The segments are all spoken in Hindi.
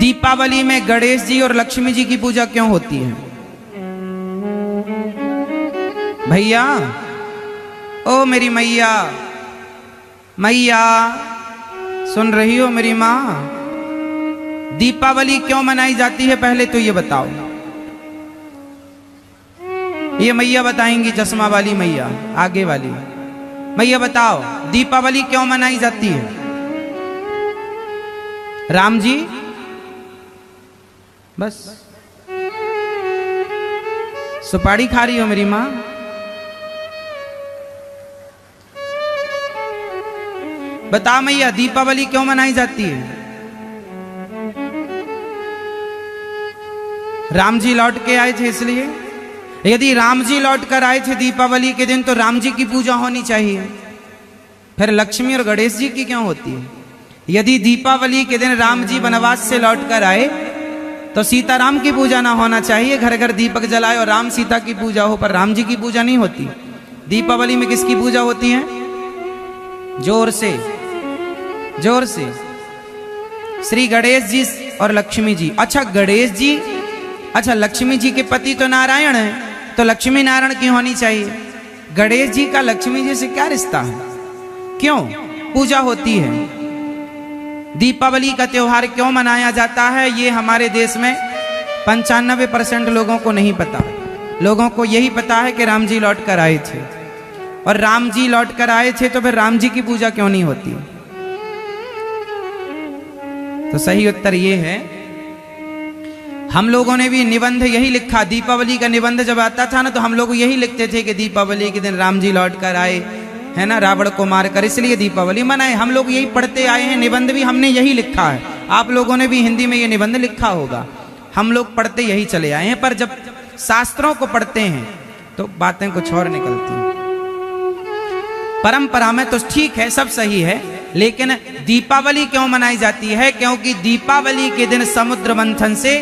दीपावली में गणेश जी और लक्ष्मी जी की पूजा क्यों होती है? भैया, ओ मेरी मैया, मैया सुन रही हो मेरी माँ? दीपावली क्यों मनाई जाती है पहले तो ये बताओ। ये मैया बताएंगी, चश्मा वाली मैया, आगे वाली मैया बताओ, दीपावली क्यों मनाई जाती है? राम जी, बस सुपारी खा रही हो मेरी माँ? बताओ मैया, दीपावली क्यों मनाई जाती है? राम जी लौट के आए थे इसलिए। यदि राम जी लौट कर आए थे दीपावली के दिन तो राम जी की पूजा होनी चाहिए, फिर लक्ष्मी और गणेश जी की क्यों होती है? यदि दीपावली के दिन राम जी वनवास से लौट कर आए तो सीताराम की पूजा ना होना चाहिए, घर घर दीपक जलाए और राम सीता की पूजा हो, पर राम जी की पूजा नहीं होती। दीपावली में किसकी पूजा होती है? जोर से, जोर से, श्री गणेश जी और लक्ष्मी जी। अच्छा गणेश जी, अच्छा लक्ष्मी जी के पति तो नारायण है, तो लक्ष्मी नारायण की होनी चाहिए। गणेश जी का लक्ष्मी जी से क्या रिश्ता है? क्यों पूजा होती है? दीपावली का त्योहार क्यों मनाया जाता है? ये हमारे देश में 95% लोगों को नहीं पता। लोगों को यही पता है कि राम जी लौट कर आए थे, और राम जी लौट कर आए थे तो फिर राम जी की पूजा क्यों नहीं होती? तो सही उत्तर ये है, हम लोगों ने भी निबंध यही लिखा। दीपावली का निबंध जब आता था ना तो हम लोग यही लिखते थे कि दीपावली के दिन राम जी लौट कर आए, है ना, रावण को मार कर, इसलिए दीपावली मनाए। हम लोग यही पढ़ते आए हैं, निबंध भी हमने यही लिखा है। आप लोगों ने भी हिंदी में ये निबंध लिखा होगा, हम लोग पढ़ते यही चले आए हैं। पर जब शास्त्रों को पढ़ते हैं तो बातें कुछ और निकलती हैं। परंपरा में तो ठीक है, सब सही है, लेकिन दीपावली क्यों मनाई जाती है? क्योंकि दीपावली के दिन समुद्र मंथन से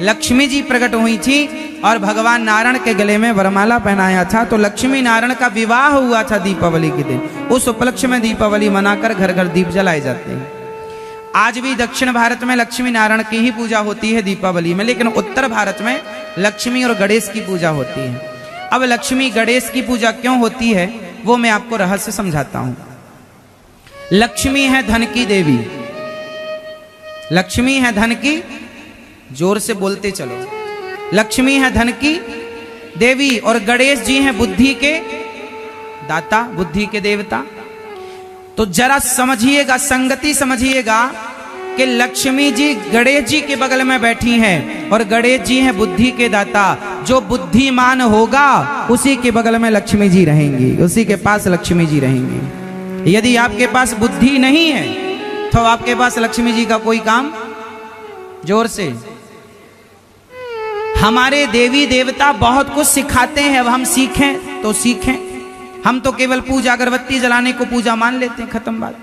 लक्ष्मी जी प्रकट हुई थी और भगवान नारायण के गले में वरमाला पहनाया था, तो लक्ष्मी नारायण का विवाह हुआ था दीपावली के दिन। उस उपलक्ष्य में दीपावली मनाकर घर घर दीप जलाए जाते हैं। आज भी दक्षिण भारत में लक्ष्मी नारायण की ही पूजा होती है दीपावली में, लेकिन उत्तर भारत में लक्ष्मी और गणेश की पूजा होती है। अब लक्ष्मी गणेश की पूजा क्यों होती है वो मैं आपको रहस्य समझाता हूं। लक्ष्मी है धन की देवी, लक्ष्मी है धन की, जोर से बोलते चलो, लक्ष्मी है धन की देवी और गणेश जी हैं बुद्धि के दाता, बुद्धि के देवता। तो जरा समझिएगा, संगति समझिएगा कि लक्ष्मी जी गणेश जी के बगल में बैठी हैं और गणेश जी हैं बुद्धि के दाता। जो बुद्धिमान होगा उसी के बगल में लक्ष्मी जी रहेंगी, उसी के पास लक्ष्मी जी रहेंगी। यदि आपके पास बुद्धि नहीं है तो आपके पास लक्ष्मी जी का कोई काम, जोर से, हमारे देवी देवता बहुत कुछ सिखाते हैं। अब हम सीखें तो सीखें, हम तो केवल पूजा अगरबत्ती जलाने को पूजा मान लेते हैं, खत्म बात।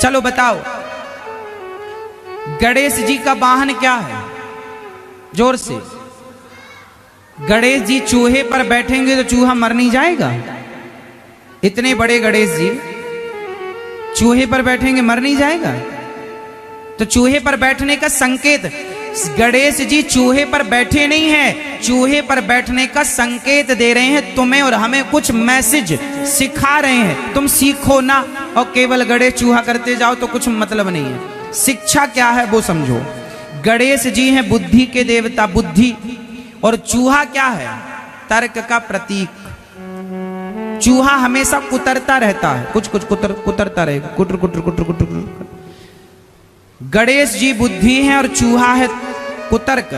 चलो बताओ, गणेश जी का वाहन क्या है? जोर से, गणेश जी चूहे पर बैठेंगे तो चूहा मर नहीं जाएगा? इतने बड़े गणेश जी चूहे पर बैठेंगे, मर नहीं जाएगा? तो चूहे पर बैठने का संकेत, गणेश जी चूहे पर बैठे नहीं हैं, चूहे पर बैठने का संकेत दे रहे हैं तुम्हें और हमें, कुछ मैसेज सिखा रहे हैं। तुम सीखो ना और केवल गणेश चूहा करते जाओ तो कुछ मतलब नहीं है। शिक्षा क्या है वो समझो। गणेश जी हैं बुद्धि के देवता, बुद्धि, और चूहा क्या है? तर्क का प्रतीक। चूहा हमेशा कुतरता रहता है, कुछ कुछ कुतरता रहेगा, कुटर कुटर कुटर कुटर। गणेश जी बुद्धि है और चूहा है कुतर्क,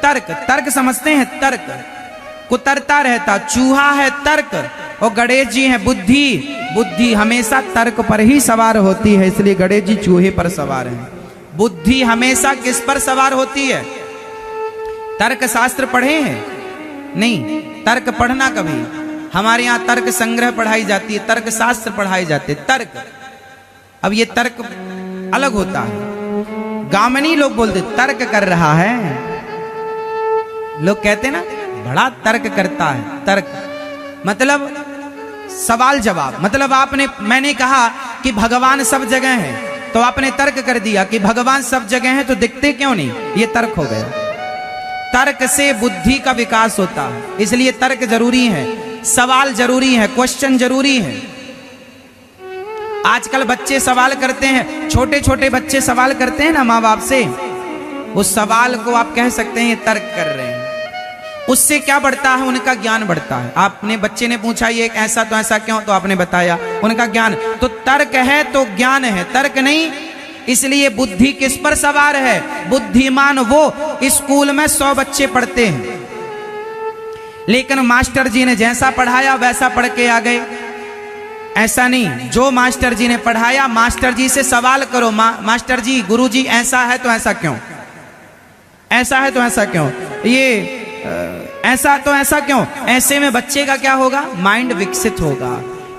तर्क, तर्क समझते हैं, तर्क, कुतरता रहता। चूहा है तर्क और गणेश जी है बुद्धि, बुद्धि हमेशा तर्क पर ही सवार होती है, इसलिए गणेश जी चूहे पर सवार हैं। बुद्धि हमेशा किस पर सवार होती है? तर्क शास्त्र पढ़े हैं? नहीं, तर्क पढ़ना कभी। हमारे यहाँ तर्क संग्रह पढ़ाई जाती है, तर्क शास्त्र पढ़ाए जाते, तर्क। अब ये तर्क अलग होता है, गांव में नहीं लोग बोलते तर्क कर रहा है, लोग कहते ना बड़ा तर्क करता है। तर्क मतलब सवाल जवाब, मतलब मैंने कहा कि भगवान सब जगह है, तो आपने तर्क कर दिया कि भगवान सब जगह हैं तो दिखते क्यों नहीं, ये तर्क हो गया। तर्क से बुद्धि का विकास होता है, इसलिए तर्क जरूरी है, सवाल जरूरी है, क्वेश्चन जरूरी है। आजकल बच्चे सवाल करते हैं, छोटे छोटे बच्चे सवाल करते हैं ना माँ बाप से, उस सवाल को आप कह सकते हैं ये तर्क कर रहे हैं। उससे क्या बढ़ता है, उनका ज्ञान बढ़ता है। आपने बच्चे ने पूछा ये ऐसा तो ऐसा क्यों, तो आपने बताया, उनका ज्ञान। तो तर्क है तो ज्ञान है, तर्क नहीं। इसलिए बुद्धि किस पर सवार है, बुद्धिमान वो स्कूल में 100 बच्चे पढ़ते हैं, लेकिन मास्टर जी ने जैसा पढ़ाया वैसा पढ़ के आ गए। ऐसा नहीं, जो मास्टर जी ने पढ़ाया मास्टर जी से सवाल करो, मास्टर जी गुरु जी ऐसा है तो ऐसा क्यों, ऐसा है तो ऐसा क्यों, ये ऐसा तो ऐसा क्यों। ऐसे में बच्चे का क्या होगा, माइंड विकसित होगा।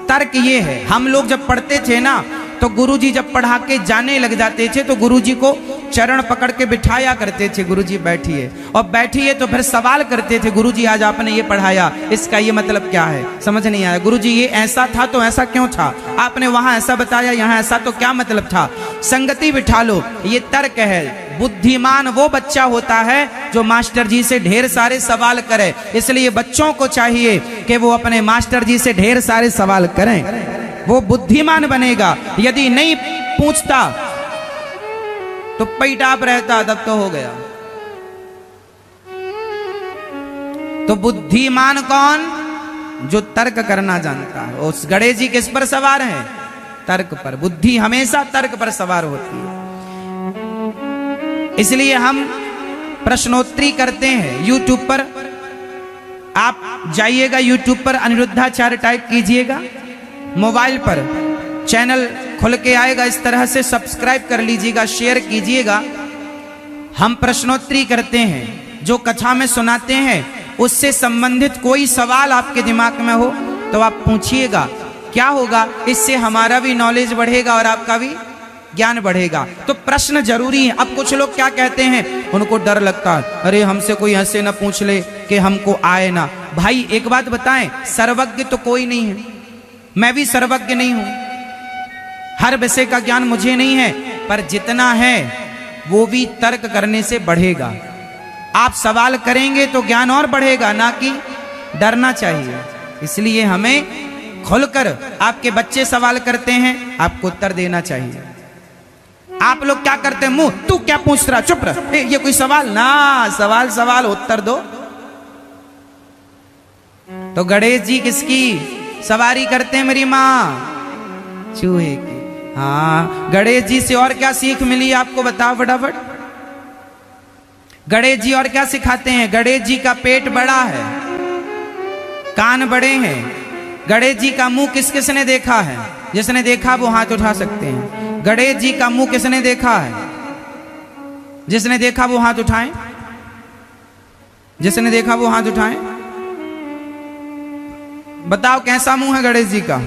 तर्क ये है, हम लोग जब पढ़ते थे ना तो गुरुजी जब पढ़ा के जाने लग जाते थे तो गुरुजी को चरण पकड़ के बिठाया करते थे, गुरुजी बैठिए, और बैठिए तो फिर सवाल करते थे, गुरुजी आज आपने ये पढ़ाया, इसका ये मतलब क्या है, समझ नहीं आया, गुरुजी ये ऐसा था तो ऐसा क्यों था, आपने वहां ऐसा बताया यहाँ ऐसा तो क्या मतलब था। संगति बिठा लो, ये तर्क है। बुद्धिमान वो बच्चा होता है जो मास्टर जी से ढेर सारे सवाल करे, इसलिए बच्चों को चाहिए कि वो अपने मास्टर जी से ढेर सारे सवाल करें, वो बुद्धिमान बनेगा। यदि नहीं पूछता तो पैटाप रहता, तब तो हो गया। तो बुद्धिमान कौन, जो तर्क करना जानता है। उस गणेश जी किस पर सवार है, तर्क पर। बुद्धि हमेशा तर्क पर सवार होती है। इसलिए हम प्रश्नोत्तरी करते हैं यूट्यूब पर। आप जाइएगा यूट्यूब पर, अनिरुद्धाचार्य टाइप कीजिएगा, मोबाइल पर चैनल खुल के आएगा, इस तरह से सब्सक्राइब कर लीजिएगा, शेयर कीजिएगा। हम प्रश्नोत्तरी करते हैं, जो कथा में सुनाते हैं उससे संबंधित कोई सवाल आपके दिमाग में हो तो आप पूछिएगा। क्या होगा, इससे हमारा भी नॉलेज बढ़ेगा और आपका भी ज्ञान बढ़ेगा। तो प्रश्न जरूरी है। अब कुछ लोग क्या कहते हैं, उनको डर लगता है, अरे हमसे कोई ऐसे ना पूछ ले कि हमको आए ना। भाई एक बात बताएं, सर्वज्ञ तो कोई नहीं है, मैं भी सर्वज्ञ नहीं हूं, हर विषय का ज्ञान मुझे नहीं है, पर जितना है वो भी तर्क करने से बढ़ेगा। आप सवाल करेंगे तो ज्ञान और बढ़ेगा, ना कि डरना चाहिए। इसलिए हमें खुलकर, आपके बच्चे सवाल करते हैं आपको उत्तर देना चाहिए। आप लोग क्या करते हैं, मुंह तू क्या पूछ रहा, चुप रह, ये कोई सवाल ना, सवाल सवाल उत्तर दो। तो गणेश जी किसकी सवारी करते हैं, मेरी माँ चूहे की। हाँ, गणेश जी से और क्या सीख मिली आपको, बताओ फटाफट। गणेश जी और क्या सिखाते हैं, गणेश जी का पेट बड़ा है, कान बड़े हैं। गणेश जी का मुंह किस किसने देखा है, जिसने देखा वो हाथ उठा सकते हैं। गणेश जी का मुंह किसने देखा है, जिसने देखा वो हाथ उठाएं, जिसने देखा वो हाथ उठाएं। बताओ कैसा मुंह है गणेश जी का,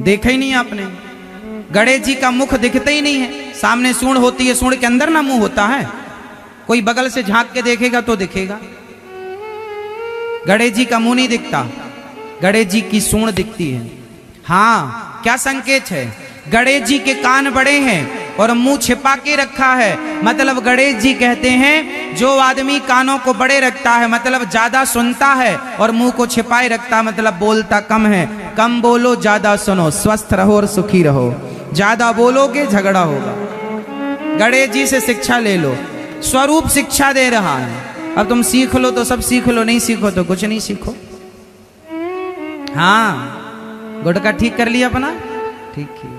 देखा ही नहीं आपने। गणेश जी का मुख दिखता ही नहीं है, सामने सूंड होती है, सूंड के अंदर ना मुंह होता है, कोई बगल से झांक के देखेगा तो दिखेगा। गणेश जी का मुंह नहीं दिखता, गणेश जी की सूंड दिखती है। हाँ, क्या संकेत है, गणेश जी के कान बड़े हैं और मुंह छिपा के रखा है। मतलब गणेश जी कहते हैं जो आदमी कानों को बड़े रखता है, मतलब ज्यादा सुनता है, और मुंह को छिपाए रखता मतलब बोलता कम है। कम बोलो ज्यादा सुनो, स्वस्थ रहो और सुखी रहो। ज्यादा बोलोगे झगड़ा होगा। गणेश जी से शिक्षा ले लो, स्वरूप शिक्षा दे रहा है। अब तुम सीख लो तो सब सीख लो, नहीं सीखो तो कुछ नहीं सीखो। हाँ, गुटका ठीक कर लिया अपना, ठीक किया।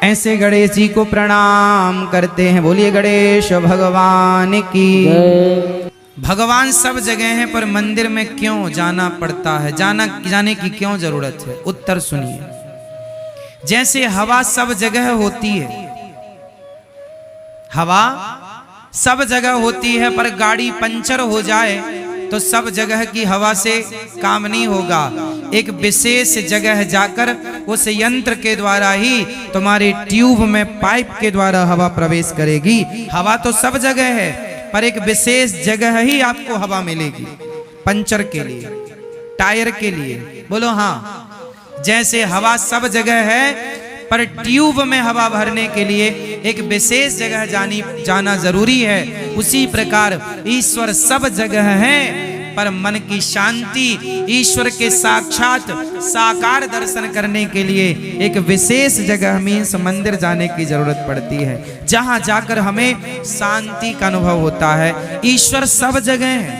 ऐसे गणेश जी को प्रणाम करते हैं। बोलिए गणेश भगवान की। भगवान सब जगह हैं, पर मंदिर में क्यों जाना पड़ता है, जाने की क्यों जरूरत है? उत्तर सुनिए। जैसे हवा सब जगह होती है, हवा सब जगह होती है, पर गाड़ी पंचर हो जाए तो सब जगह की हवा से काम नहीं होगा। एक विशेष जगह जाकर उस यंत्र के द्वारा ही तुम्हारे ट्यूब में पाइप के द्वारा हवा प्रवेश करेगी। हवा तो सब जगह है, पर एक विशेष जगह ही आपको हवा मिलेगी। पंचर के लिए, टायर के लिए, बोलो हाँ। जैसे हवा सब जगह है, पर ट्यूब में हवा भरने के लिए एक विशेष जगह जाना जरूरी है, उसी प्रकार ईश्वर सब जगह है, पर मन की शांति, ईश्वर के साक्षात साकार दर्शन करने के लिए एक विशेष जगह मीन्स मंदिर जाने की जरूरत पड़ती है, जहां जाकर हमें शांति का अनुभव होता है। ईश्वर सब जगह है,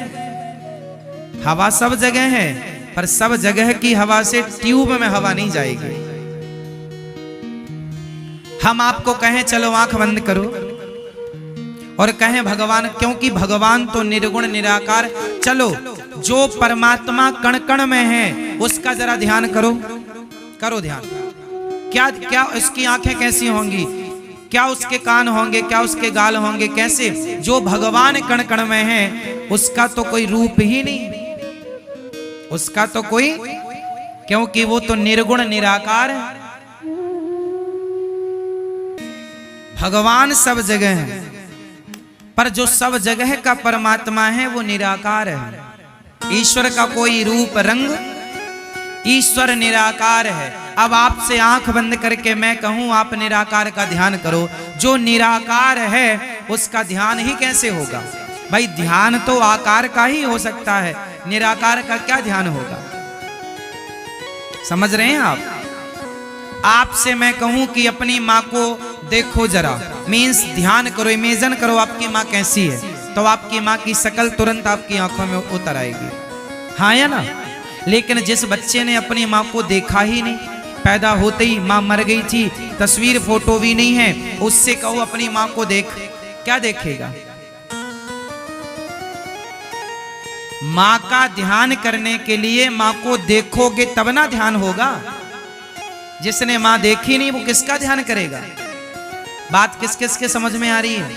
हवा सब जगह है, पर सब जगह की हवा से ट्यूब में हवा नहीं जाएगी। हम आपको कहें चलो आंख बंद करो और कहें भगवान, क्योंकि भगवान तो निर्गुण निराकार, चलो जो परमात्मा कण कण में है उसका जरा ध्यान करो, करो ध्यान। क्या क्या उसकी आंखें कैसी होंगी, क्या उसके कान होंगे, क्या उसके गाल होंगे, कैसे? जो भगवान कण कण में है उसका तो कोई रूप ही नहीं, उसका तो कोई, क्योंकि वो तो निर्गुण निराकार है। भगवान सब जगह है, पर जो सब जगह का परमात्मा है वो निराकार है। ईश्वर का कोई रूप रंग, ईश्वर निराकार है। अब आपसे आंख बंद करके मैं कहूं आप निराकार का ध्यान करो, जो निराकार है उसका ध्यान ही कैसे होगा? भाई ध्यान तो आकार का ही हो सकता है, निराकार का क्या ध्यान होगा? समझ रहे हैं आप? आपसे मैं कहूं कि अपनी माँ को देखो जरा, मीन्स ध्यान करो, इमेजिन करो आपकी माँ कैसी है, तो आपकी माँ की शक्ल तुरंत आपकी आंखों में उतर आएगी, हाँ या ना? लेकिन जिस बच्चे ने अपनी माँ को देखा ही नहीं, पैदा होते ही माँ मर गई थी, तस्वीर फोटो भी नहीं है, उससे कहो अपनी माँ को देख, क्या देखेगा? माँ का ध्यान करने के लिए माँ को देखोगे तब ना ध्यान होगा। जिसने माँ देखी नहीं वो किसका ध्यान करेगा? बात किस किस के समझ में आ रही है?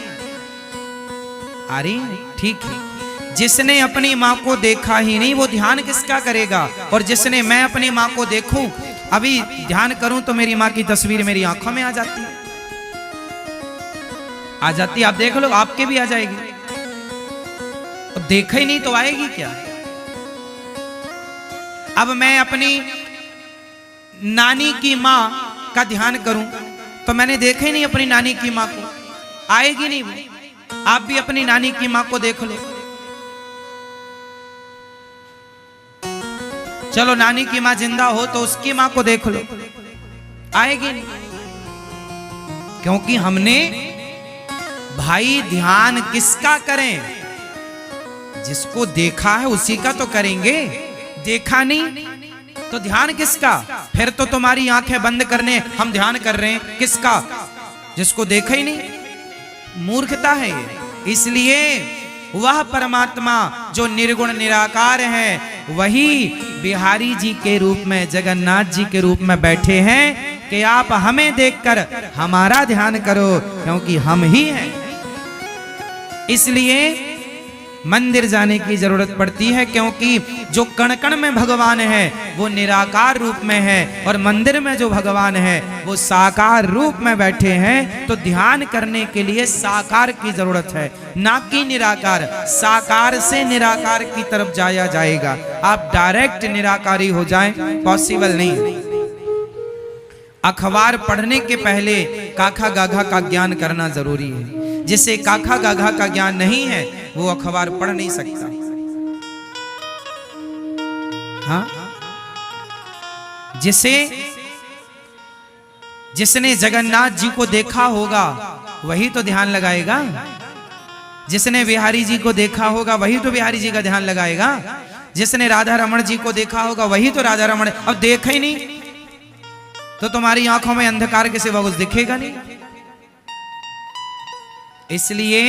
आ रही है? ठीक है। जिसने अपनी माँ को देखा ही नहीं वो ध्यान किसका करेगा? और जिसने मैं अपनी माँ को देखूं, अभी ध्यान करूं तो मेरी माँ की तस्वीर मेरी आंखों में आ जाती है, आ जाती है। आप देख लो, आपके भी आ जाएगी। तो देखा ही नहीं तो आएगी क्या? अब मैं अपनी नानी की माँ का ध्यान करूं तो मैंने देखा ही नहीं अपनी नानी की माँ को, आएगी नहीं वो। आप भी अपनी नानी की माँ को देख लो। चलो नानी की माँ जिंदा हो तो उसकी माँ को देख लो, आएगी नहीं। क्योंकि हमने भाई ध्यान किसका करें? जिसको देखा है उसी का तो करेंगे, देखा नहीं तो ध्यान किसका? फिर तो तुम्हारी आंखें बंद करने हम ध्यान कर रहे हैं, किसका? जिसको देखा ही नहीं। मूर्खता है ये। इसलिए वह परमात्मा जो निर्गुण निराकार है वही बिहारी जी के रूप में, जगन्नाथ जी के रूप में बैठे हैं कि आप हमें देखकर हमारा ध्यान करो, क्योंकि हम ही हैं। इसलिए मंदिर जाने की जरूरत पड़ती है, क्योंकि जो कण कण में भगवान है वो निराकार रूप में है, और मंदिर में जो भगवान है वो साकार रूप में बैठे हैं। तो ध्यान करने के लिए साकार की जरूरत है, ना कि निराकार। साकार से निराकार की तरफ जाया जाएगा, आप डायरेक्ट निराकारी हो जाएं, पॉसिबल नहीं। अखबार पढ़ने के पहले काखा गाघा का ज्ञान करना जरूरी है। जिसे काखा गाघा का ज्ञान नहीं है वो अखबार पढ़ नहीं सकता। हाँ, जिसने जगन्नाथ जी को देखा होगा वही तो ध्यान लगाएगा। जिसने बिहारी जी को देखा होगा वही तो बिहारी जी का ध्यान लगाएगा। जिसने राधा रमण जी को देखा होगा वही तो राधा रमण। अब देखा ही नहीं तो तुम्हारी आंखों में अंधकार के सिवा कुछ दिखेगा नहीं। इसलिए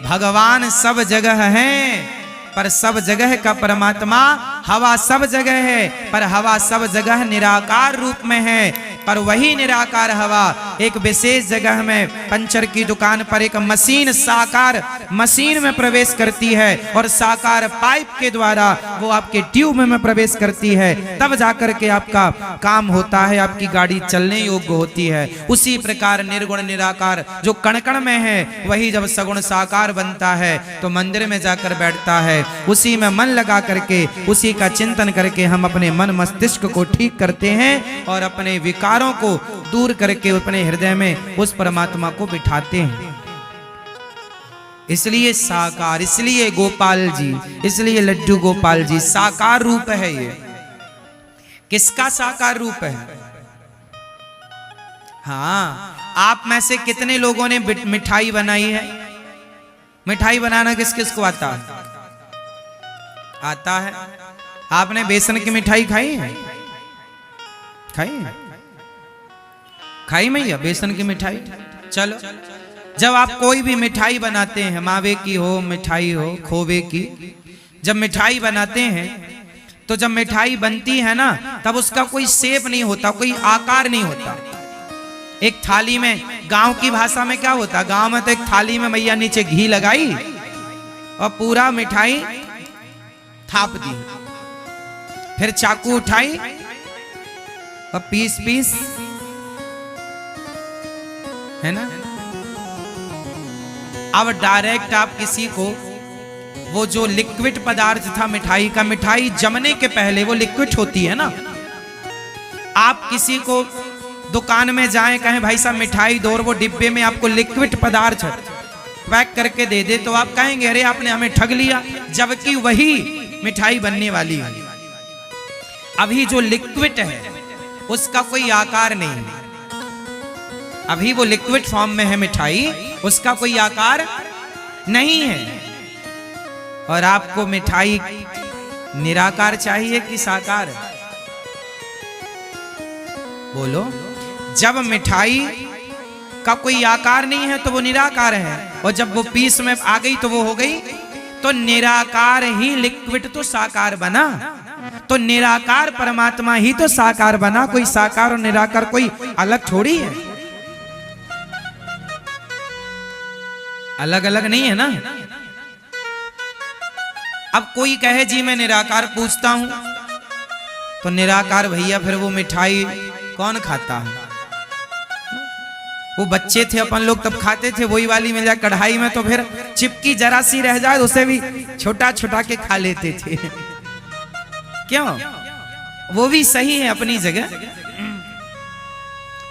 भगवान सब जगह है, पर सब जगह का परमात्मा हवा सब जगह है, पर हवा सब जगह निराकार रूप में है। पर वही निराकार हवा एक विशेष जगह में पंचर की दुकान पर एक मशीन, साकार मशीन में प्रवेश करती है, और साकार पाइप के द्वारा वो आपके ट्यूब में प्रवेश करती है। तब जाकर के आपका काम होता है, आपकी गाड़ी चलने योग्य होती है। उसी प्रकार निर्गुण निराकार जो कण कण में है वही जब सगुण साकार बनता है तो मंदिर में जाकर बैठता है, उसी में मन लगा करके उसी उसी का चिंतन करके हम अपने मन मस्तिष्क को ठीक करते हैं और अपने विकारों को दूर करके अपने हृदय में उस परमात्मा को बिठाते हैं। इसलिए साकार, इसलिए गोपाल जी, इसलिए लड्डू गोपाल जी साकार रूप है। ये किसका साकार रूप है? हाँ, आप में से कितने लोगों ने मिठाई बनाई है? मिठाई बनाना किस किस को आता है? आता है। आपने बेसन की मिठाई खाई है? खाई है? खाई मैया बेसन की मिठाई? चलो, जब आप कोई भी मिठाई बनाते हैं, मावे की हो, मिठाई हो, खोवे की, जब मिठाई बनाते हैं तो जब मिठाई बनती है ना, तब उसका कोई शेप नहीं होता, कोई आकार नहीं होता। एक थाली में, गांव की भाषा में क्या होता, गांव में तो एक थाली में मैया नीचे घी लगाई और पूरा मिठाई थाप दी, फिर चाकू उठाई और पीस पीस, है ना। अब डायरेक्ट आप किसी को वो जो लिक्विड पदार्थ था मिठाई का, मिठाई जमने के पहले वो लिक्विड होती है ना, आप किसी को दुकान में जाएं, कहें भाई साहब मिठाई दो, और वो डिब्बे में आपको लिक्विड पदार्थ पैक करके दे दे, तो आप कहेंगे अरे आपने हमें ठग लिया, जबकि वही मिठाई बनने वाली है। अभी जो लिक्विड है उसका कोई आकार नहीं है, अभी वो लिक्विड फॉर्म में है मिठाई, उसका कोई आकार नहीं है। और आपको मिठाई निराकार चाहिए कि साकार? बोलो। जब मिठाई का कोई आकार नहीं है तो वो निराकार है, और जब वो पीस में आ गई तो वो हो गई, तो निराकार ही लिक्विड तो साकार बना, तो निराकार परमात्मा ही तो साकार बना। कोई साकार और निराकार कोई अलग थोड़ी है, अलग अलग नहीं है ना। अब कोई कहे जी मैं निराकार पूछता हूं, तो निराकार भैया फिर वो मिठाई कौन खाता है? वो बच्चे थे अपन लोग तब खाते थे, वही वाली मिल जाए कढ़ाई में तो फिर चिपकी जरा सी रह जाए उसे भी छोटा छोटा के खा लेते थे। क्यों? वो भी सही है अपनी जगह।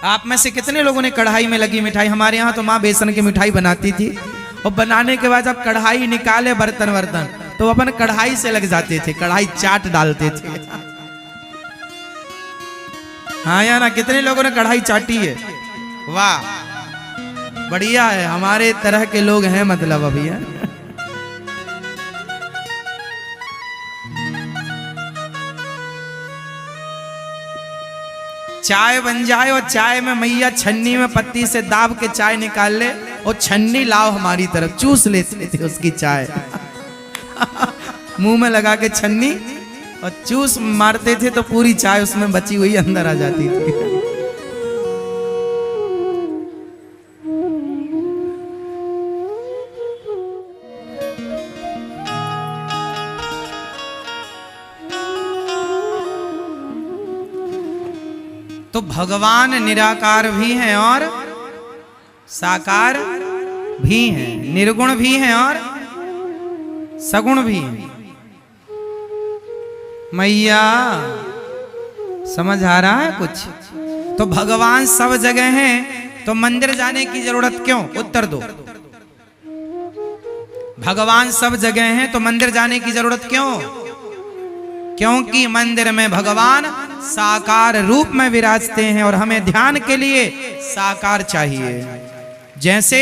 आप में से कितने लोगों ने कढ़ाई में लगी मिठाई? हमारे यहाँ तो माँ बेसन की मिठाई बनाती थी, और बनाने के बाद जब कढ़ाई निकाले बर्तन वर्तन तो अपन कढ़ाई से लग जाते थे, कढ़ाई चाट डालते थे। हाँ या ना, कितने लोगों ने कढ़ाई चाटी है? वाह, बढ़िया है, हमारे तरह के लोग हैं मतलब अभी है। चाय बन जाए और चाय में मैया छन्नी में पत्ती से दाब के चाय निकाल ले, और छन्नी लाओ हमारी तरफ, चूस लेते थे उसकी चाय। मुंह में लगा के छन्नी और चूस मारते थे तो पूरी चाय उसमें बची हुई अंदर आ जाती थी। तो भगवान निराकार भी हैं और साकार भी हैं, निर्गुण भी हैं और सगुण भी हैं। मैया समझ आ रहा है कुछ? तो भगवान सब जगह हैं, तो मंदिर जाने की जरूरत क्यों? उत्तर दो। भगवान सब जगह हैं तो मंदिर जाने की जरूरत क्यों? क्योंकि मंदिर में भगवान साकार रूप में विराजते हैं और हमें ध्यान के लिए साकार चाहिए। जैसे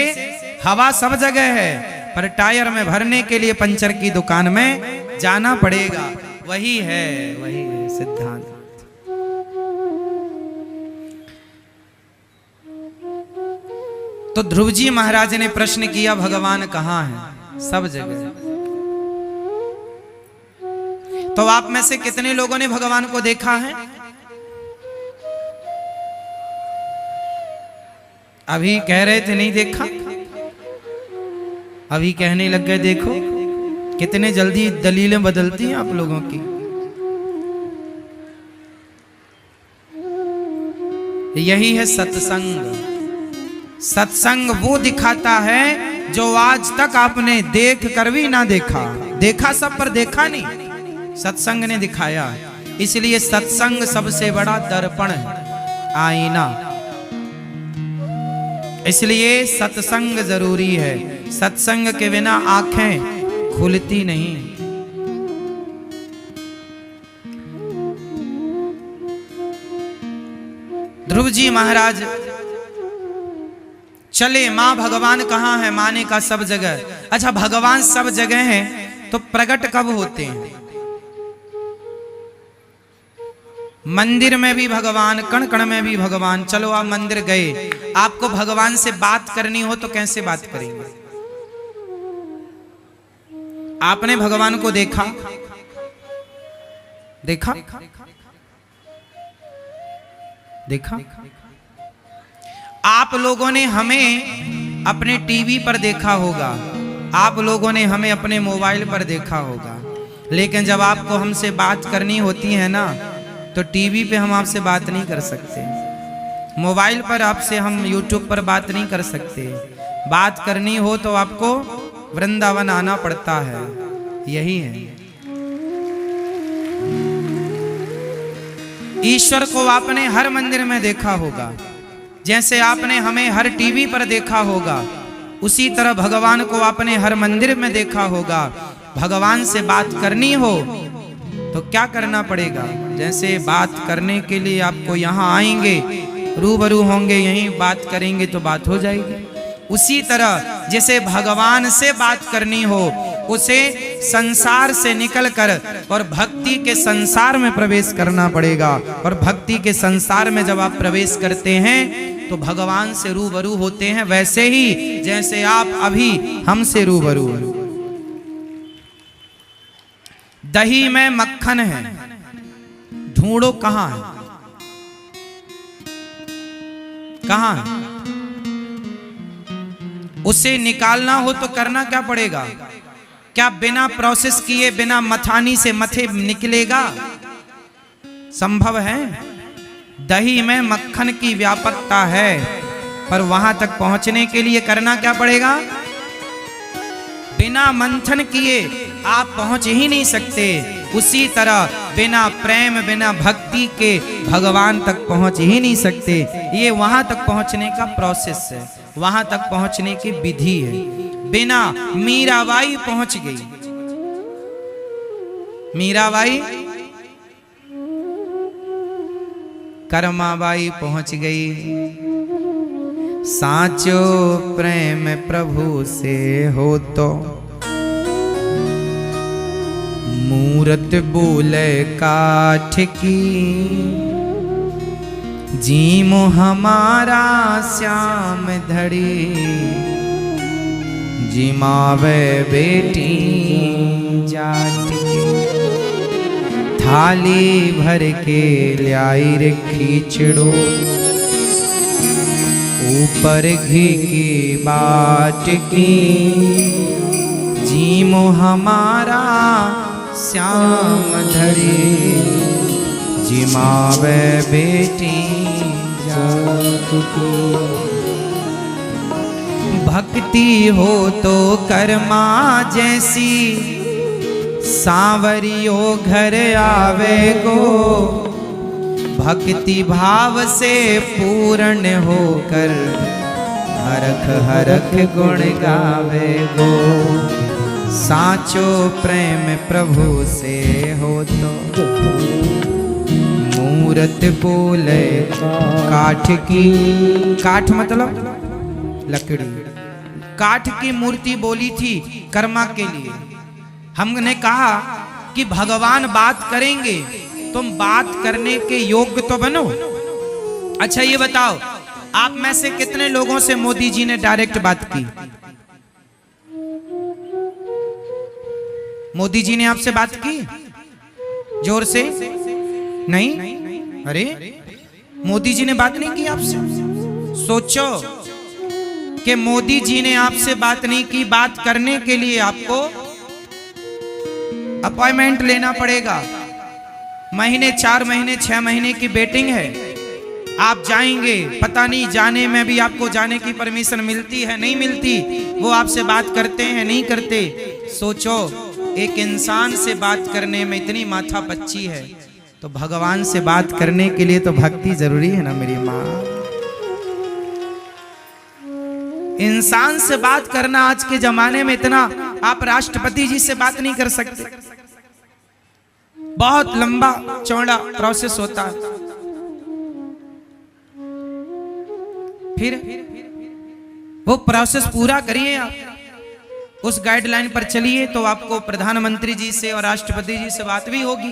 हवा सब जगह है, पर टायर में भरने के लिए पंचर की दुकान में जाना पड़ेगा। वही है सिद्धांत। तो ध्रुव जी महाराज ने प्रश्न किया, भगवान कहाँ है? सब जगह। तो आप में से कितने लोगों ने भगवान को देखा है? अभी कह रहे थे नहीं देखा, अभी कहने लग गए देखो। कितने जल्दी दलीलें बदलती हैं आप लोगों की। यही है सत्संग। सत्संग वो दिखाता है जो आज तक आपने देख कर भी ना देखा। देखा सब पर देखा नहीं। सत्संग ने दिखाया। इसलिए सत्संग सबसे बड़ा दर्पण है, आईना। इसलिए सत्संग जरूरी है। सत्संग के बिना आंखें खुलती नहीं। ध्रुव जी महाराज चले, मां भगवान कहाँ है? मां ने कहा सब जगह। अच्छा, भगवान सब जगह है तो प्रकट कब होते हैं? मंदिर में भी भगवान, कण कण में भी भगवान। चलो आप मंदिर गए, आपको भगवान से बात करनी हो तो कैसे बात करेंगे? आपने भगवान को देखा? देखा? देखा? आप लोगों ने हमें अपने टीवी पर देखा होगा, आप लोगों ने हमें अपने मोबाइल पर देखा होगा, लेकिन जब आपको हमसे बात करनी होती है ना, तो टीवी पे हम आपसे बात नहीं कर सकते, मोबाइल पर आपसे हम यूट्यूब पर बात नहीं कर सकते। बात करनी हो तो आपको वृंदावन आना पड़ता है। यही है। ईश्वर को आपने हर मंदिर में देखा होगा, जैसे आपने हमें हर टीवी पर देखा होगा, उसी तरह भगवान को आपने हर मंदिर में देखा होगा। भगवान से बात करनी हो तो क्या करना पड़ेगा? जैसे बात करने के लिए आपको यहाँ आएंगे, रूबरू होंगे, यहीं बात करेंगे तो बात हो जाएगी। उसी तरह जैसे भगवान से बात करनी हो, उसे संसार से निकलकर और भक्ति के संसार में प्रवेश करना पड़ेगा। और भक्ति के संसार में जब आप प्रवेश करते हैं तो भगवान से रूबरू होते हैं, वैसे ही जैसे आप अभी हमसे रूबरू हैं। दही में मक्खन है, ढूंढो कहां है? कहां है? उसे निकालना हो तो करना क्या पड़ेगा? क्या बिना प्रोसेस किए, बिना मथानी से मथे निकलेगा? संभव है? दही में मक्खन की व्यापकता है, पर वहां तक पहुंचने के लिए करना क्या पड़ेगा? बिना मंथन किए आप पहुंच ही नहीं सकते। उसी तरह बिना प्रेम, बिना भक्ति के भगवान तक पहुंच ही नहीं सकते। ये वहां तक पहुंचने का प्रोसेस है, वहां तक पहुंचने की विधि है। बिना मीराबाई पहुंच गई, मीराबाई कर्माबाई पहुंच गई। साचो प्रेम प्रभु से हो तो मूरत बोले काठ की, जीमो हमारा श्याम धड़ी, जिमावे बेटी जाट की। थाली भर के लाई रे खींचड़ो, ऊपर घी की बाट की, जीमो हमारा श्याम धड़ी, जिमावे बेटी जात की। भक्ति हो तो कर्मा जैसी, सांवरियो घर आवे गो। भक्ति भाव से पूर्ण होकर हरख हरख गुण गावे गो। साचो प्रेम प्रभु से हो तो मूरत बोले काठ की। काठ मतलब लकड़ी। काठ की मूर्ति बोली थी कर्मा के लिए। हमने कहा कि भगवान बात करेंगे, तुम बात करने के योग्य तो बनो। अच्छा ये बताओ, आप में से कितने लोगों से मोदी जी ने डायरेक्ट बात की? मोदी जी ने आपसे बात की? जोर से नहीं। अरे मोदी जी ने बात नहीं की आपसे? सोचो कि मोदी जी ने आपसे बात नहीं की। बात करने के लिए आपको अपॉइंटमेंट लेना पड़ेगा। महीने, 4 महीने, 6 महीने की वेटिंग है। आप जाएंगे, पता नहीं जाने में भी आपको जाने की परमिशन मिलती है नहीं मिलती, वो आपसे बात करते हैं नहीं करते। सोचो एक इंसान से बात करने में इतनी माथा पच्ची है, तो भगवान से बात करने के लिए तो भक्ति जरूरी है ना मेरी माँ। इंसान से बात करना आज के जमाने में इतना, आप राष्ट्रपति जी से बात नहीं कर सकते, बहुत लंबा चौड़ा प्रोसेस होता है। फिर वो प्रोसेस पूरा करिए, आप उस गाइडलाइन पर चलिए, तो आपको प्रधानमंत्री जी से और राष्ट्रपति जी से बात भी होगी।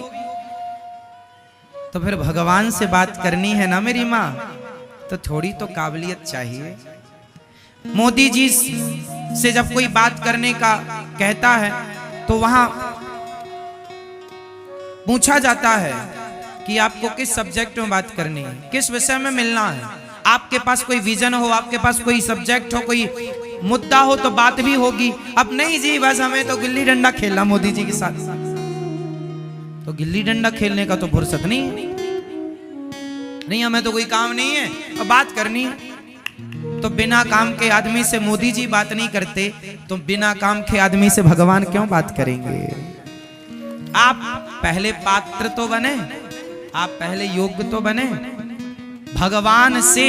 तो फिर भगवान से बात करनी है ना मेरी माँ, तो थोड़ी तो काबिलियत चाहिए। मोदी जी से जब कोई बात करने का कहता है तो वहां पूछा जाता है कि आपको किस सब्जेक्ट में बात करनी है, किस विषय में मिलना है। आपके पास कोई विजन हो, आपके पास कोई सब्जेक्ट हो, कोई मुद्दा हो तो बात भी होगी। अब नहीं जी, बस हमें तो गिल्ली डंडा खेलना मोदी जी के साथ, तो गिल्ली डंडा खेलने का तो फुर्सत नहीं, हमें तो कोई काम नहीं है, अब बात करनी है। तो बिना काम के आदमी से मोदी जी बात नहीं करते, तो बिना काम के आदमी से भगवान क्यों बात करेंगे। आप पहले पात्र तो बने, आप पहले योग्य तो बने। भगवान से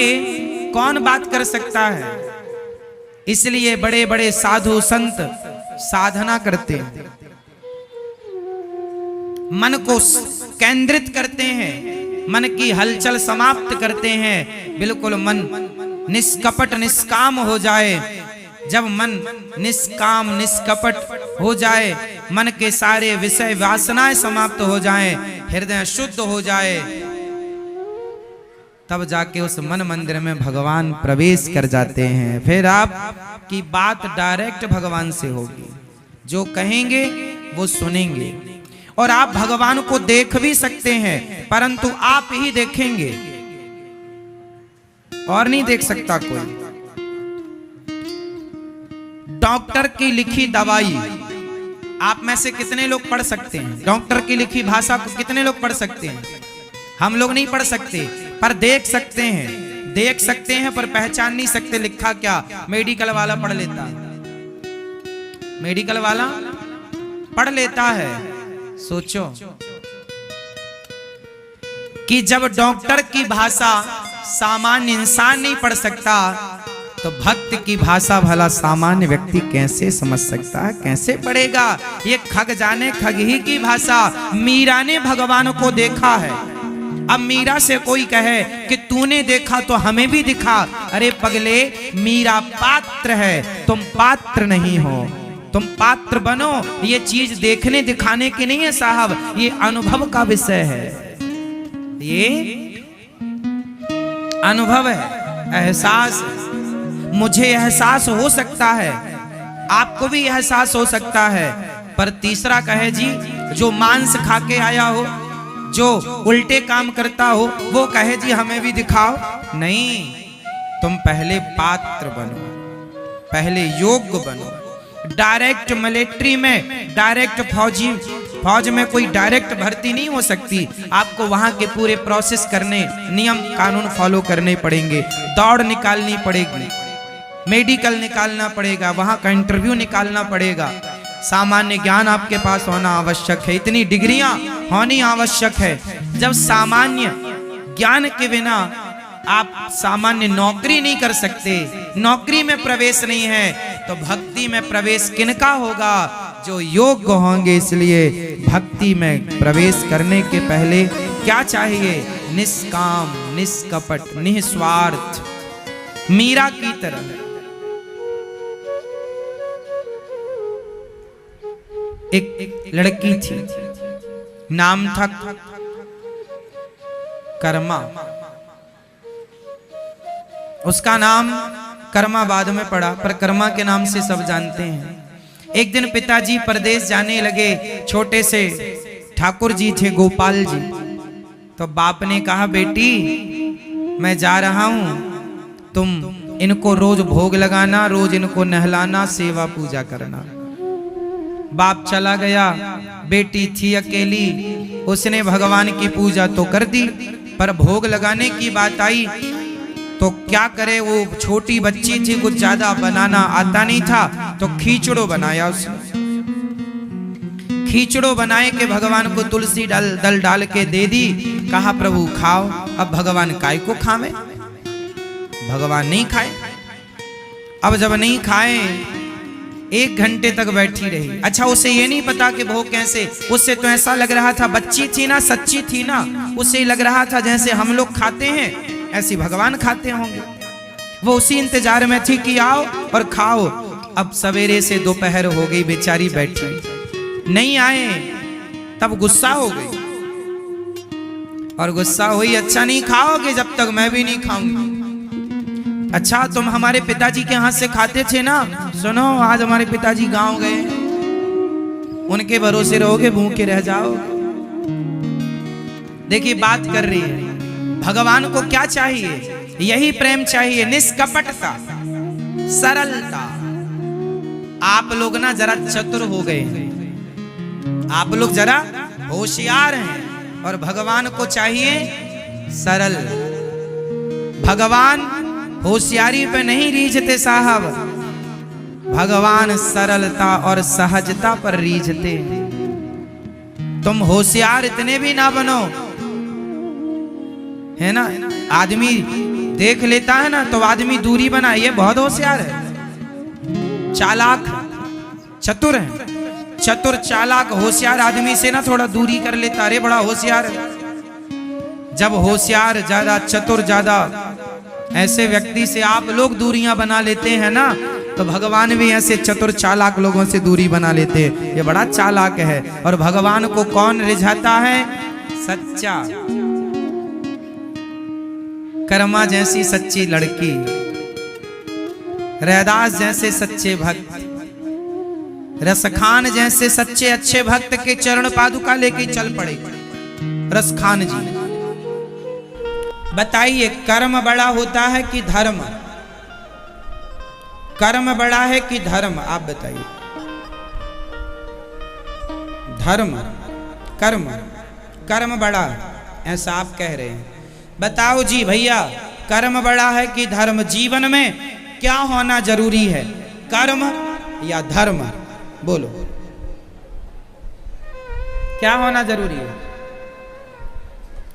कौन बात कर सकता है। इसलिए बड़े बड़े साधु संत साधना करते हैं, मन को केंद्रित करते हैं, मन की हलचल समाप्त करते हैं, बिल्कुल मन निष्कपट निष्काम हो जाए। जब मन निष्काम निष्कपट हो जाए, मन के सारे विषय वासनाएं समाप्त हो जाएं, हृदय शुद्ध हो जाए, तब जाके उस मन मंदिर में भगवान प्रवेश कर जाते हैं। फिर आपकी बात डायरेक्ट भगवान से होगी, जो कहेंगे वो सुनेंगे। और आप भगवान को देख भी सकते हैं, परंतु आप ही देखेंगे और नहीं देख सकता कोई। डॉक्टर की लिखी दवाई आप में से कितने लोग पढ़ सकते हैं? डॉक्टर की लिखी भाषा को कितने लोग पढ़ सकते हैं? हम लोग नहीं पढ़ सकते, पर देख सकते हैं। देख सकते हैं पर पहचान नहीं सकते लिखा क्या। मेडिकल वाला पढ़ लेता है, मेडिकल वाला पढ़ लेता है। सोचो कि जब डॉक्टर की भाषा सामान्य इंसान नहीं पढ़ सकता, तो भक्त की भाषा भला सामान्य व्यक्ति कैसे समझ सकता है, कैसे पढ़ेगा। ये खग जाने खग ही की भाषा। मीरा ने भगवान को देखा है। अब मीरा से कोई कहे कि तूने देखा तो हमें भी दिखा। अरे पगले, मीरा पात्र है, तुम पात्र नहीं हो। तुम पात्र बनो। ये चीज देखने दिखाने की नहीं है साहब, ये अनुभव का विषय है, ये अनुभव है, एहसास है। मुझे एहसास हो सकता है, आपको भी एहसास हो सकता है, पर तीसरा कहे जी जो मांस खा के आया हो, जो उल्टे काम करता हो, वो कहे जी हमें भी दिखाओ। नहीं, तुम पहले पात्र बनो, पहले योग्य बनो। डायरेक्ट मिलिट्री में डायरेक्ट फौज में कोई डायरेक्ट भर्ती नहीं हो सकती। आपको वहां के पूरे प्रोसेस करने, नियम कानून फॉलो करने पड़ेंगे, दौड़ निकालनी पड़ेगी, मेडिकल निकालना पड़ेगा, वहां का इंटरव्यू निकालना पड़ेगा। सामान्य ज्ञान आपके पास होना आवश्यक है, इतनी डिग्रियां होनी आवश्यक है। जब सामान्य ज्ञान के बिना आप सामान्य नौकरी नहीं कर सकते, नौकरी में प्रवेश नहीं है, तो भक्ति में प्रवेश किनका होगा? जो योग्य होंगे। इसलिए भक्ति में प्रवेश करने के पहले क्या चाहिए? निष्काम निष्कपट निस्वार्थ, मीरा की तरह। एक लड़की थी, नाम था कर्मा। उसका नाम कर्मा बाद में पड़ा, पर कर्मा के नाम से सब जानते हैं। एक दिन पिताजी परदेश जाने लगे, छोटे से ठाकुर जी थे, गोपाल जी। तो बाप ने कहा, बेटी मैं जा रहा हूं, तुम इनको रोज भोग लगाना, रोज इनको नहलाना, सेवा पूजा करना। बाप चला गया, बेटी थी अकेली, उसने भगवान की पूजा तो कर दी, पर भोग लगाने की बात आई तो क्या करे, वो छोटी बच्ची थी, कुछ ज्यादा बनाना आता नहीं था, तो खीचड़ो बनाया उसने। खींचड़ो बनाए के भगवान को तुलसी दल डाल के दे दी। कहा प्रभु खाओ। अब भगवान काय को खावे, भगवान नहीं खाए। अब जब नहीं खाए 1 घंटे तक बैठी रही। अच्छा उसे ये नहीं पता कि भोग कैसे, उससे तो ऐसा लग रहा था, बच्ची थी ना, सच्ची थी ना, उसे लग रहा था जैसे हम लोग खाते हैं ऐसे भगवान खाते होंगे। वो उसी इंतजार में थी कि आओ और खाओ। अब सवेरे से दोपहर हो गई, बेचारी बैठी, नहीं आए। तब गुस्सा हो गई और गुस्सा हुई, अच्छा नहीं खाओगे जब तक मैं भी नहीं खाऊंगी। अच्छा तुम हमारे पिताजी के हाथ से खाते थे ना, सुनो आज हमारे पिताजी गांव गए, उनके भरोसे रहोगे, भूखे रह जाओ। देखिए बात कर रही है। भगवान को क्या चाहिए? यही प्रेम चाहिए, निष्कपटता, सरलता। आप लोग ना जरा चतुर हो गए हैं, आप लोग जरा होशियार हैं, और भगवान को चाहिए सरल। भगवान होशियारी पे नहीं रीझते साहब, भगवान सरलता और सहजता पर रीझते। तुम होशियार इतने भी ना बनो, है ना। आदमी देख लेता है ना तो आदमी दूरी बनाए, ये बहुत होशियार है, चालाक, चतुर है। चतुर चालाक होशियार आदमी से ना थोड़ा दूरी कर लेता, अरे बड़ा होशियार है। जब होशियार ज्यादा, चतुर ज्यादा, ऐसे व्यक्ति से आप लोग दूरियां बना लेते हैं ना, तो भगवान भी ऐसे चतुर चालाक लोगों से दूरी बना लेते हैं। ये बड़ा चालाक है। और भगवान को कौन रिझाता है? सच्चा, कर्मा जैसी सच्ची लड़की, रैदास जैसे सच्चे भक्त, रसखान जैसे सच्चे अच्छे भक्त के चरण पादुका लेके चल पड़े रसखान जी। बताइए कर्म बड़ा होता है कि धर्म? कर्म बड़ा है कि धर्म? आप बताइए। धर्म, कर्म, कर्म बड़ा, ऐसा आप कह रहे हैं। बताओ जी भैया, कर्म बड़ा है कि धर्म? जीवन में क्या होना जरूरी है, कर्म या धर्म? बोलो, क्या होना जरूरी है?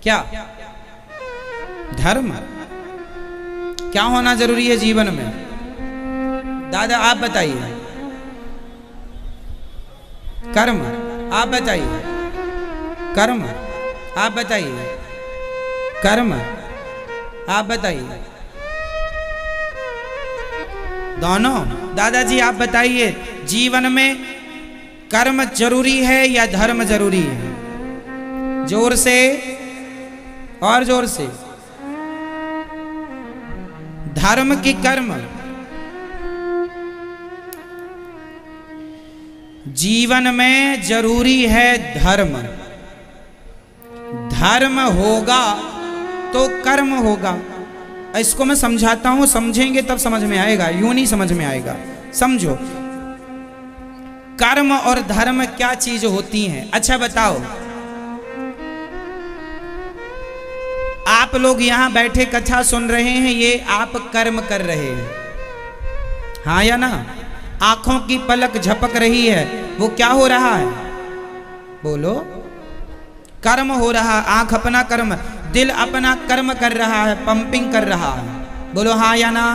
क्या? धर्म। क्या होना जरूरी है जीवन में? दादा आप बताइए। कर्म, आप बताइए। कर्म, आप बताइए। कर्म, आप बताइए। दोनों? दादाजी आप बताइए, जीवन में कर्म जरूरी है या धर्म जरूरी है? जोर से, और जोर से। धर्म की कर्म? जीवन में जरूरी है धर्म। धर्म होगा तो कर्म होगा। इसको मैं समझाता हूं, समझेंगे तब समझ में आएगा, यूं नहीं समझ में आएगा। समझो, कर्म और धर्म क्या चीज होती हैं? अच्छा बताओ, आप लोग यहां बैठे कथा सुन रहे हैं, ये आप कर्म कर रहे हैं, हाँ या ना? आंखों की पलक झपक रही है, वो क्या हो रहा है? बोलो, कर्म हो रहा। आंख अपना कर्म, दिल अपना कर्म कर रहा है, पंपिंग कर रहा है। बोलो हाँ या ना?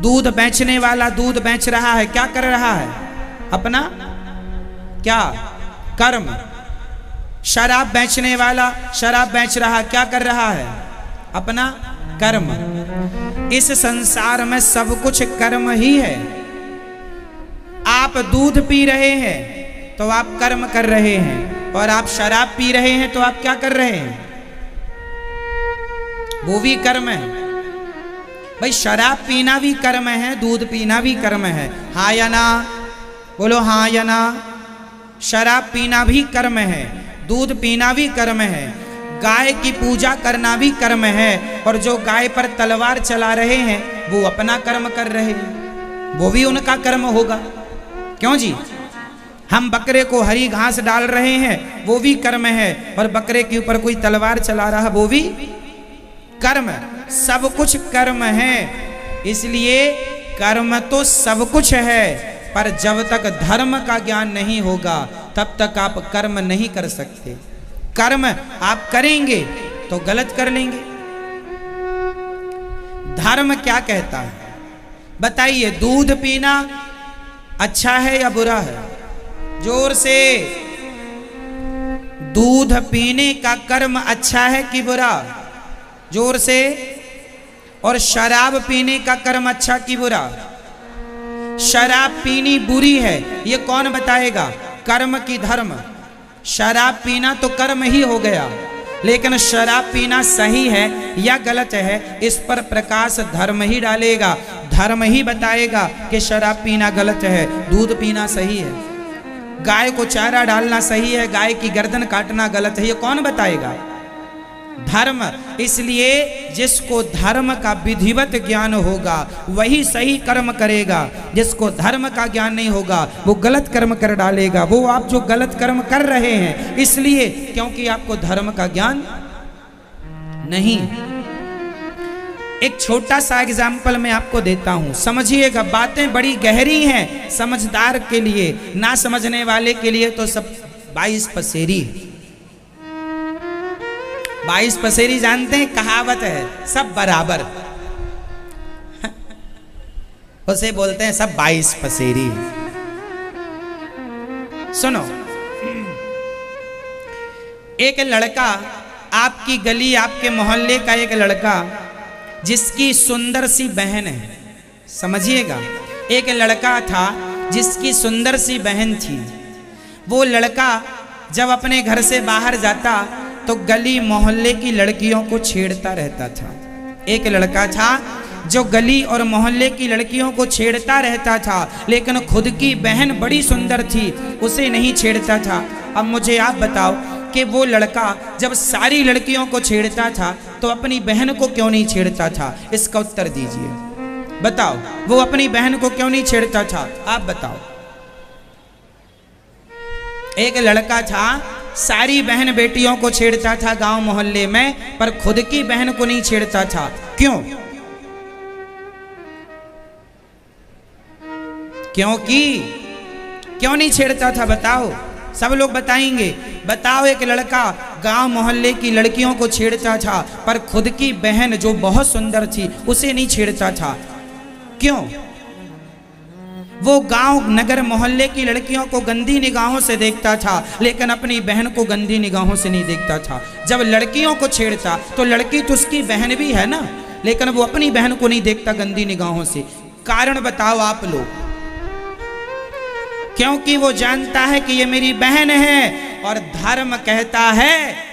दूध बेचने वाला दूध बेच रहा है, क्या कर रहा है? अपना क्या? कर्म। शराब बेचने वाला शराब बेच रहा, क्या कर रहा है? अपना कर्म। इस संसार में सब कुछ कर्म ही है। आप दूध पी रहे हैं तो आप कर्म कर रहे हैं, और आप शराब पी रहे हैं तो आप क्या कर रहे हैं? वो भी कर्म है भाई। शराब पीना भी कर्म है, दूध पीना भी कर्म है, हाँ या ना? बोलो हाँ या ना? शराब पीना भी कर्म है, दूध पीना भी कर्म है, गाय की पूजा करना भी कर्म है, और जो गाय पर तलवार चला रहे हैं वो अपना कर्म कर रहे हैं, वो भी उनका कर्म होगा। क्यों जी? हम बकरे को हरी घास डाल रहे हैं, वो भी कर्म है, और बकरे के ऊपर कोई तलवार चला रहा, वो भी कर्म। सब कुछ कर्म है। इसलिए कर्म तो सब कुछ है, पर जब तक धर्म का ज्ञान नहीं होगा तब तक आप कर्म नहीं कर सकते। कर्म आप करेंगे तो गलत कर लेंगे। धर्म क्या कहता है बताइए? दूध पीना अच्छा है या बुरा है? जोर से। दूध पीने का कर्म अच्छा है कि बुरा? जोर से। और शराब पीने का कर्म अच्छा कि बुरा? शराब पीनी बुरी है, ये कौन बताएगा? कर्म की धर्म। शराब पीना तो कर्म ही हो गया, लेकिन शराब पीना सही है या गलत है इस पर प्रकाश धर्म ही डालेगा। धर्म ही बताएगा कि शराब पीना गलत है, दूध पीना सही है। गाय को चारा डालना सही है, गाय की गर्दन काटना गलत है, ये कौन बताएगा? धर्म। इसलिए जिसको धर्म का विधिवत ज्ञान होगा वही सही कर्म करेगा। जिसको धर्म का ज्ञान नहीं होगा वो गलत कर्म कर डालेगा। वो आप जो गलत कर्म कर रहे हैं इसलिए क्योंकि आपको धर्म का ज्ञान नहीं। एक छोटा सा एग्जाम्पल मैं आपको देता हूं, समझिएगा। बातें बड़ी गहरी हैं समझदार के लिए, ना समझने वाले के लिए तो सब 22 पसेरी। 22 पसेरी जानते हैं? कहावत है, सब बराबर। उसे बोलते हैं सब 22 पसेरी। सुनो, एक लड़का, आपकी गली आपके मोहल्ले का एक लड़का जिसकी सुंदर सी बहन है, समझिएगा। एक लड़का था जिसकी सुंदर सी बहन थी। वो लड़का जब अपने घर से बाहर जाता तो गली मोहल्ले की लड़कियों को छेड़ता रहता था। एक लड़का था जो गली और मोहल्ले की लड़कियों को छेड़ता रहता था, लेकिन खुद की बहन बड़ी सुंदर थी, उसे नहीं छेड़ता था। अब मुझे आप बताओ कि वो लड़का जब सारी लड़कियों को छेड़ता था तो अपनी बहन को क्यों नहीं छेड़ता था? इसका उत्तर दीजिए। बताओ, वो अपनी बहन को क्यों नहीं छेड़ता था? आप बताओ। एक लड़का था, सारी बहन बेटियों को छेड़ता था गांव मोहल्ले में, पर खुद की बहन को नहीं छेड़ता था। क्यों? क्योंकि क्यों नहीं छेड़ता था? बताओ, सब लोग बताएंगे। बताओ, एक लड़का गांव मोहल्ले की लड़कियों को छेड़ता था पर खुद की बहन जो बहुत सुंदर थी उसे नहीं छेड़ता था। क्यों? वो गांव नगर मोहल्ले की लड़कियों को गंदी निगाहों से देखता था, लेकिन अपनी बहन को गंदी निगाहों से नहीं देखता था। जब लड़कियों को छेड़ता तो लड़की तो उसकी बहन भी है ना, लेकिन वो अपनी बहन को नहीं देखता गंदी निगाहों से। कारण बताओ आप लोग। क्योंकि वो जानता है कि ये मेरी बहन है, और धर्म कहता है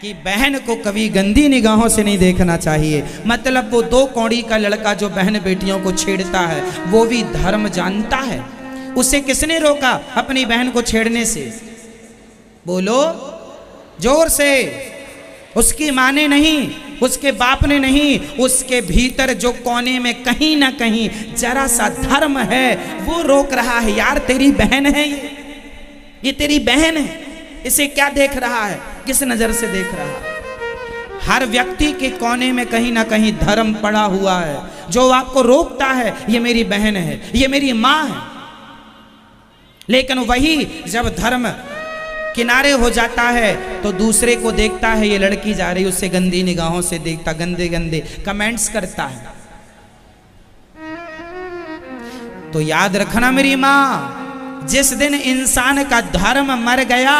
कि बहन को कभी गंदी निगाहों से नहीं देखना चाहिए। मतलब वो 2 कौड़ी का लड़का जो बहन बेटियों को छेड़ता है वो भी धर्म जानता है। उसे किसने रोका अपनी बहन को छेड़ने से? बोलो जोर से। उसकी माँ ने नहीं, उसके बाप ने नहीं, उसके भीतर जो कोने में कहीं ना कहीं जरा सा धर्म है वो रोक रहा है। यार तेरी बहन है, ये तेरी बहन है, इसे क्या देख रहा है, किस नजर से देख रहा है? हर व्यक्ति के कोने में कहीं ना कहीं धर्म पड़ा हुआ है जो आपको रोकता है। ये मेरी बहन है, ये मेरी माँ है। लेकिन वही जब धर्म किनारे हो जाता है तो दूसरे को देखता है, ये लड़की जा रही, उससे गंदी निगाहों से देखता, गंदे गंदे कमेंट्स करता है। तो याद रखना मेरी माँ, जिस दिन इंसान का धर्म मर गया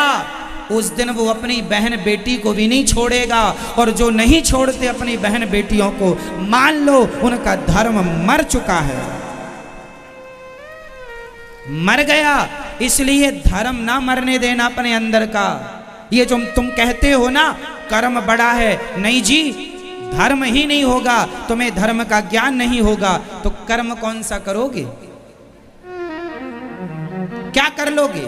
उस दिन वो अपनी बहन बेटी को भी नहीं छोड़ेगा। और जो नहीं छोड़ते अपनी बहन बेटियों को, मान लो उनका धर्म मर चुका है, मर गया। इसलिए धर्म ना मरने देना अपने अंदर का। ये जो तुम कहते हो ना कर्म बड़ा है, नहीं जी, धर्म ही नहीं होगा, तुम्हें धर्म का ज्ञान नहीं होगा तो कर्म कौन सा करोगे? क्या कर लोगे?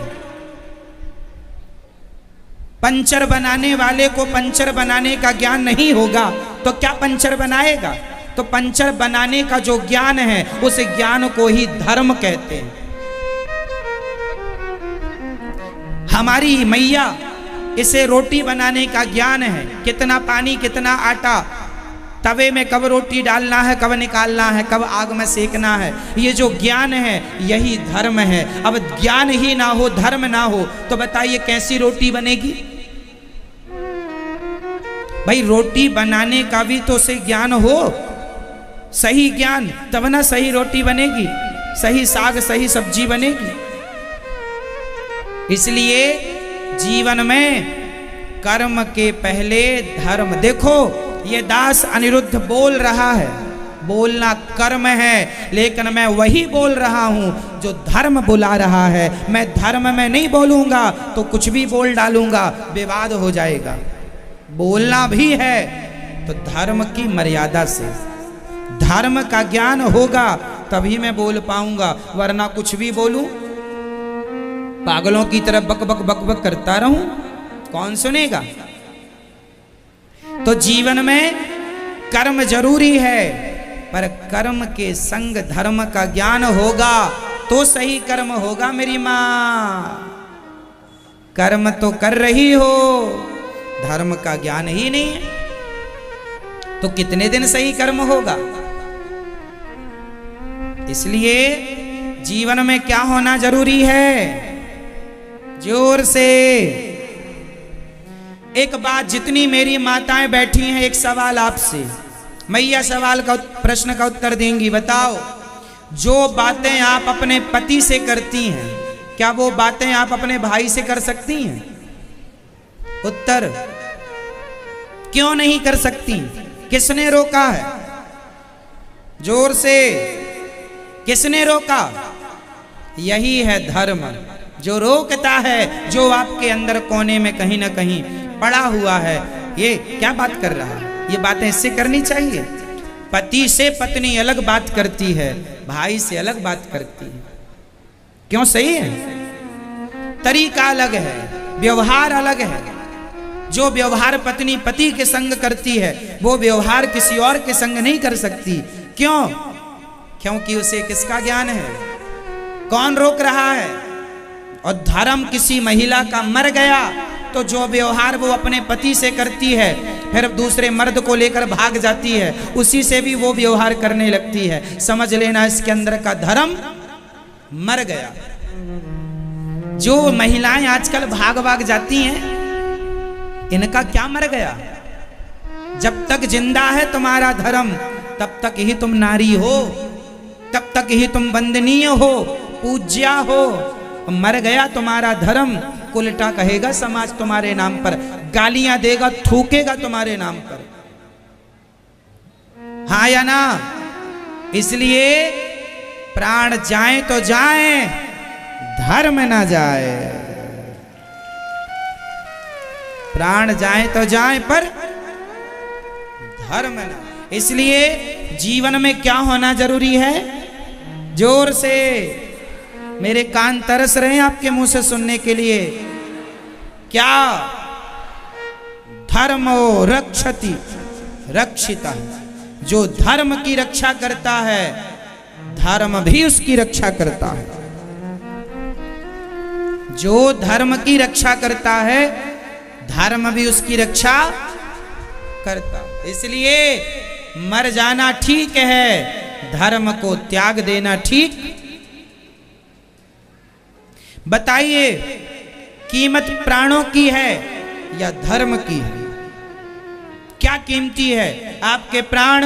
पंचर बनाने वाले को पंचर बनाने का ज्ञान नहीं होगा तो क्या पंचर बनाएगा? तो पंचर बनाने का जो ज्ञान है उस ज्ञान को ही धर्म कहते हैं। हमारी मैया, इसे रोटी बनाने का ज्ञान है, कितना पानी कितना आटा, तवे में कब रोटी डालना है, कब निकालना है, कब आग में सेकना है, ये जो ज्ञान है यही धर्म है। अब ज्ञान ही ना हो, धर्म ना हो, तो बताइए कैसी रोटी बनेगी? भाई रोटी बनाने का भी तो से ज्ञान हो, सही ज्ञान, तब ना सही रोटी बनेगी, सही साग सही सब्जी बनेगी। इसलिए जीवन में कर्म के पहले धर्म। देखो ये दास अनिरुद्ध बोल रहा है, बोलना कर्म है, लेकिन मैं वही बोल रहा हूं जो धर्म बुला रहा है। मैं धर्म में नहीं बोलूंगा तो कुछ भी बोल डालूंगा, विवाद हो जाएगा। बोलना भी है तो धर्म की मर्यादा से, धर्म का ज्ञान होगा तभी मैं बोल पाऊंगा, वरना कुछ भी बोलूं, पागलों की तरह बक बक बक बक करता रहूं, कौन सुनेगा? तो जीवन में कर्म जरूरी है, पर कर्म के संग धर्म का ज्ञान होगा तो सही कर्म होगा। मेरी मां, कर्म तो कर रही हो, धर्म का ज्ञान ही नहीं है, तो कितने दिन सही कर्म होगा? इसलिए जीवन में क्या होना जरूरी है? जोर से एक बात, जितनी मेरी माताएं बैठी हैं, एक सवाल आपसे, मैया सवाल का प्रश्न का उत्तर देंगी। बताओ, जो बातें आप अपने पति से करती हैं, क्या वो बातें आप अपने भाई से कर सकती हैं? उत्तर, क्यों नहीं कर सकती? किसने रोका है? जोर से, किसने रोका? यही है धर्म, जो रोकता है, जो आपके अंदर कोने में कहीं ना कहीं पड़ा हुआ है। ये क्या बात कर रहा है? ये बातें इससे करनी चाहिए। पति से पत्नी अलग बात करती है, भाई से अलग बात करती है। क्यों? सही है, तरीका अलग है, व्यवहार अलग है। जो व्यवहार पत्नी पति के संग करती है, वो व्यवहार किसी और के संग नहीं कर सकती। क्यों? क्योंकि उसे किसका ज्ञान है? कौन रोक रहा है? और धर्म किसी महिला का मर गया तो जो व्यवहार वो अपने पति से करती है, फिर दूसरे मर्द को लेकर भाग जाती है, उसी से भी वो व्यवहार करने लगती है। समझ लेना, इसके अंदर का धर्म मर गया। जो महिलाएं आजकल भाग भाग जाती हैं, इनका क्या मर गया? जब तक जिंदा है तुम्हारा धर्म, तब तक ही तुम नारी हो, तब तक ही तुम वंदनीय हो, पूज्या हो। मर गया तुम्हारा धर्म, उल्टा कहेगा समाज तुम्हारे नाम पर, गालियां देगा, थूकेगा तुम्हारे नाम पर। हाँ या ना? इसलिए प्राण जाए तो जाए, धर्म ना जाए। प्राण जाए तो जाए, पर धर्म ना। इसलिए जीवन में क्या होना जरूरी है? जोर से, मेरे कान तरस रहे हैं आपके मुंह से सुनने के लिए। क्या? धर्मो रक्षति रक्षिता। जो धर्म की रक्षा करता है, धर्म भी उसकी रक्षा करता है। जो धर्म की रक्षा करता है, धर्म भी उसकी रक्षा करता। इसलिए मर जाना ठीक है, धर्म को त्याग देना ठीक। बताइए, कीमत प्राणों की है या धर्म की है? क्या कीमती है, आपके प्राण